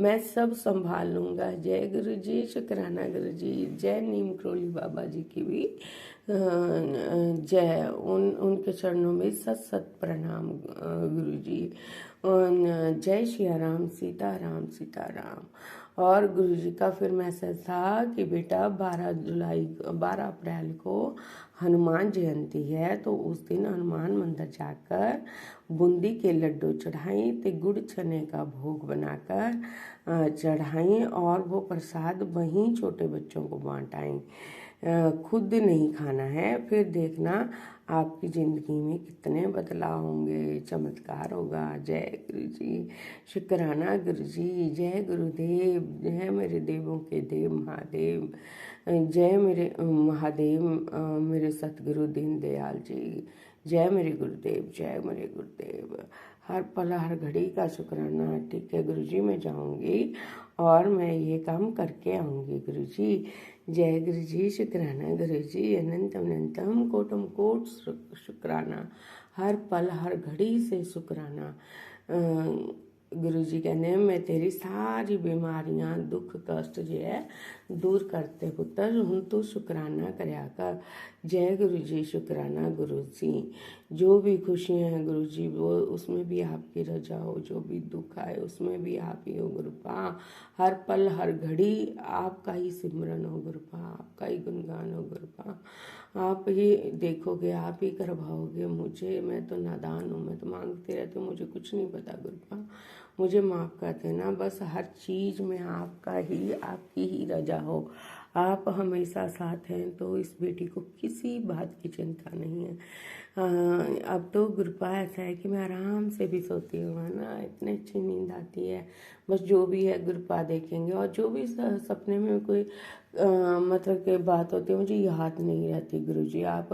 मैं सब संभाल लूँगा। जय गुरु जी, शुक्राना गुरु जी। जय नीम करोली बाबा जी की भी जय। उनके चरणों में सत सत प्रणाम गुरु जी। जय श्री राम, सीताराम सीताराम। और गुरु जी का फिर मैसेज था कि बेटा 12 अप्रैल को हनुमान जयंती है, तो उस दिन हनुमान मंदिर जाकर बूंदी के लड्डू चढ़ाई, ते गुड़ चने का भोग बनाकर चढ़ाई और वो प्रसाद वहीं छोटे बच्चों को बांटाएं। खुद नहीं खाना है, फिर देखना आपकी ज़िंदगी में कितने बदलाव होंगे, चमत्कार होगा। जय गुरु जी, शुक्राना गुरु जी। जय गुरुदेव, जय मेरे देवों के देव महादेव। जय मेरे महादेव, मेरे सतगुरु दीनदयाल जी। जय मेरे गुरुदेव, जय मेरे गुरुदेव। हर पल हर घड़ी का शुक्राना। ठीक है गुरु जी, मैं जाऊंगी और मैं ये काम करके आऊंगी गुरु जी। जय गुरु जी, शुक्राना गुरु जी। अनंतम अनंतम कोटम कोट शुक्राना। हर पल हर घड़ी से शुक्राना। गुरु जी कहने मैं तेरी सारी बीमारियां दुख कष्ट जो है दूर करते पुत्र, हूँ तू शुक्राना करया कर। जय गुरु जी, शुक्राना गुरु जी। जो भी खुशियाँ हैं गुरु जी वो उसमें भी आपकी रजा हो, जो भी दुख आए उसमें भी आप ही हो गुरुपा। हर पल हर घड़ी आपका ही सिमरन हो गुरुपा, आपका ही गुणगान हो गुरुपा। आप ही देखोगे, आप ही करवाओगे मुझे। मैं तो नादान हूँ, मैं तो मांगते रहती हूँ, मुझे कुछ नहीं पता गुरुपा, मुझे माफ़ कर देना। बस हर चीज़ में आपकी ही रजा हो। आप हमेशा साथ हैं तो इस बेटी को किसी बात की चिंता नहीं है। अब तो गुरुपा ऐसा है कि मैं आराम से भी सोती हूँ, है ना, इतनी अच्छी नींद आती है। बस जो भी है गुरुपा देखेंगे, और जो भी सपने में कोई मतलब के बात होती है मुझे याद नहीं रहती गुरु जी। आप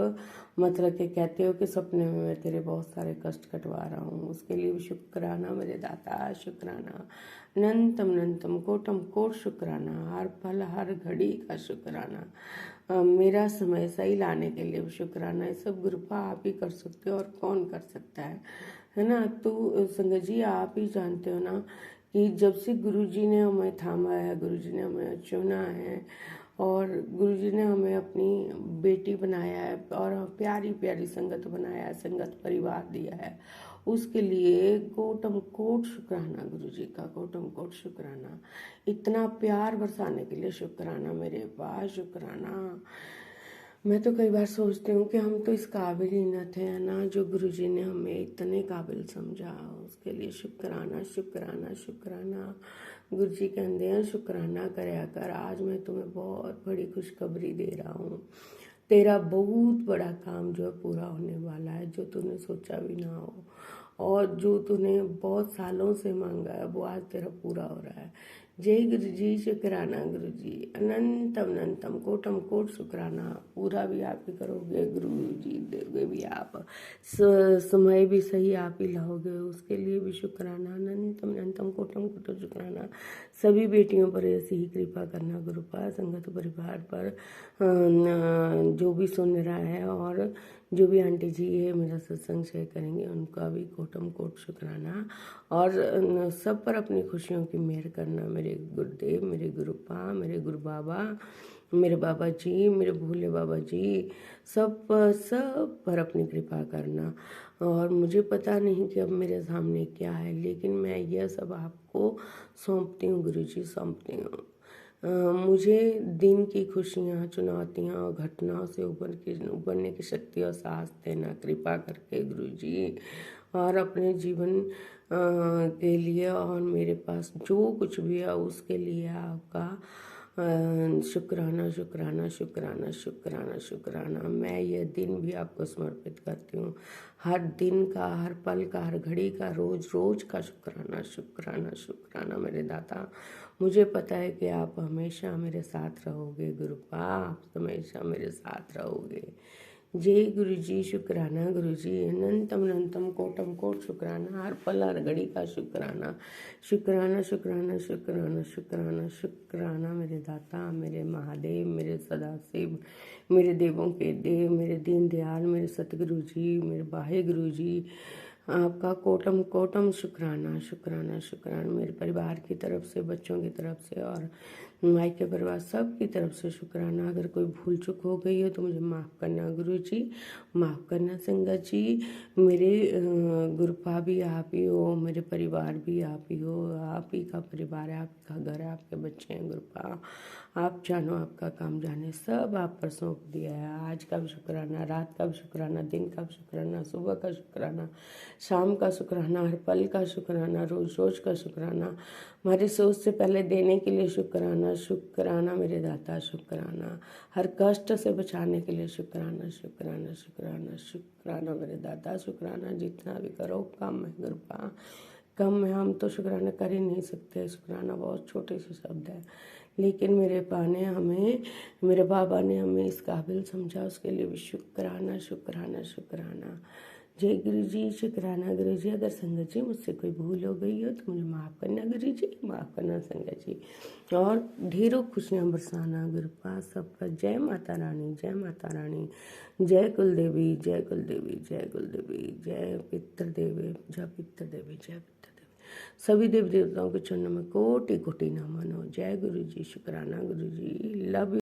मतलब के कहते हो कि सपने में मैं तेरे बहुत सारे कष्ट कटवा रहा हूँ, उसके लिए भी शुक्राना मेरे दाता, शुक्राना। अनंतम अनंतम कोटम कोट शुक्राना। हर पल हर घड़ी का शुक्राना। मेरा समय सही लाने के लिए भी शुक्राना। ये सब गुरुपा आप ही कर सकते हो, और कौन कर सकता है ना। तो संगत जी आप ही जानते हो ना कि जब से गुरुजी ने हमें थामा है, गुरुजी ने हमें चुना है, और गुरुजी ने हमें अपनी बेटी बनाया है, और प्यारी प्यारी संगत बनाया है, संगत परिवार दिया है, उसके लिए कोटम कोट शुक्राना गुरुजी का, कोटम कोट शुक्राना। इतना प्यार बरसाने के लिए शुक्राना मेरे पास, शुक्राना। मैं तो कई बार सोचती हूँ कि हम तो इस काबिल ही न थे, है ना, जो गुरुजी ने हमें इतने काबिल समझा, उसके लिए शुक्राना शुक्राना शुक्राना। गुरुजी कहते हैं शुक्राना करया कर। आज मैं तुम्हें बहुत बड़ी खुशखबरी दे रहा हूँ, तेरा बहुत बड़ा काम जो है पूरा होने वाला है, जो तूने सोचा भी ना हो, और जो तूने बहुत सालों से मांगा है वो आज तेरा पूरा हो रहा है। जय गुरु जी, शुक्राना गुरु जी। अनंतम अनंतम कोटम कोट शुक्राना। पूरा भी आप ही करोगे गुरु जी, दोगे भी आप, समय भी सही आप ही लाओगे, उसके लिए भी शुक्राना। अनंतम अनंतम कोटम कोट शुक्राना। सभी बेटियों पर ऐसी ही कृपा करना गुरुपा, संगत परिवार पर जो भी सुन रहा है, और जो भी आंटी जी है मेरा सत्संग शेयर करेंगे उनका भी कोटम कोट शुक्राना। और सब पर अपनी खुशियों की मेहर करना मेरे गुरुदेव, मेरे गुरुपा, मेरे गुरु बाबा, मेरे बाबा जी, मेरे भोले बाबा जी, सब पर अपनी कृपा करना। और मुझे पता नहीं कि अब मेरे सामने क्या है, लेकिन मैं यह सब आपको सौंपती हूँ गुरु जी, सौंपती हूँ। मुझे दिन की खुशियाँ, चुनौतियाँ और घटनाओं से उबरने की शक्ति और साहस देना कृपा करके गुरु जी। और अपने जीवन के लिए और मेरे पास जो कुछ भी है उसके लिए आपका शुक्राना शुक्राना शुक्राना शुक्राना शुक्राना। मैं यह दिन भी आपको समर्पित करती हूँ, हर दिन का, हर पल का, हर घड़ी का, रोज रोज का शुक्राना शुक्राना शुक्राना मेरे दाता। मुझे पता है कि आप हमेशा मेरे साथ रहोगे गुरुपा, आप हमेशा मेरे साथ रहोगे। जय गुरु जी, शुक्राना गुरु जी, अनंतम अनंतम कोटम कोट शुक्राना, हर पल हर घड़ी का शुक्राना, शुक्राना शुक्राना शुक्राना शुक्राना शुक्राना मेरे दाता, मेरे महादेव, मेरे सदाशिव, मेरे देवों के देव, मेरे दीन दयाल, मेरे सतगुरु जी, मेरे बाहे गुरु जी, आपका कोटम कोटम शुक्राना शुक्राना शुक्राना, मेरे परिवार की तरफ से, बच्चों की तरफ से और मायके परिवार सब की तरफ से शुक्राना। अगर कोई भूल चूक हो गई हो तो मुझे माफ़ करना गुरु जी, माफ़ करना संगत जी। मेरे गुरुपा भी आप ही हो, मेरे परिवार भी आप ही हो, आप ही का परिवार है, आप ही का घर है, आपके बच्चे हैं गुरुपा, आप जानो, आपका काम जाने, सब आप पर सौंप दिया है। आज का भी शुक्राना, रात का भी शुक्राना, दिन का भी शुक्राना, सुबह का शुक्राना, शाम का शुक्राना, हर पल का शुक्राना, रोज रोज का शुक्राना, हमारी सोच से पहले देने के लिए शुक्राना, शुक्राना मेरे दाता, शुक्राना हर कष्ट से बचाने के लिए शुक्राना, शुक्राना शुक्राना शुक्राना मेरे दाता, शुक्राना जितना भी करो कम है गुरुपा, कम है, हम तो शुक्राना कर ही नहीं सकते। शुक्राना बहुत छोटे से शब्द है, लेकिन मेरे मेरे बाबा ने हमें इस काबिल समझा, उसके लिए भी शुक्राना शुक्राना शुक्राना। जय गुरु जी, शुक्राना गुरु जी। अगर संगत जी मुझसे कोई भूल हो गई हो तो मुझे माफ़ करना गुरु जी, माफ़ करना संगत जी, और ढेरों खुशियाँ बरसाना गुरुपा सबका। जय माता रानी, जय माता रानी, जय कुलदेवी, जय कुलदेवी, जय कुलदेवी, जय पितृदेवी, जय पितृदेवी, जय पितृदेवी, सभी देवी देवताओं के चरणों में कोटि कोटि नमन हो। जय गुरु जी, शुक्राना गुरु जी, लव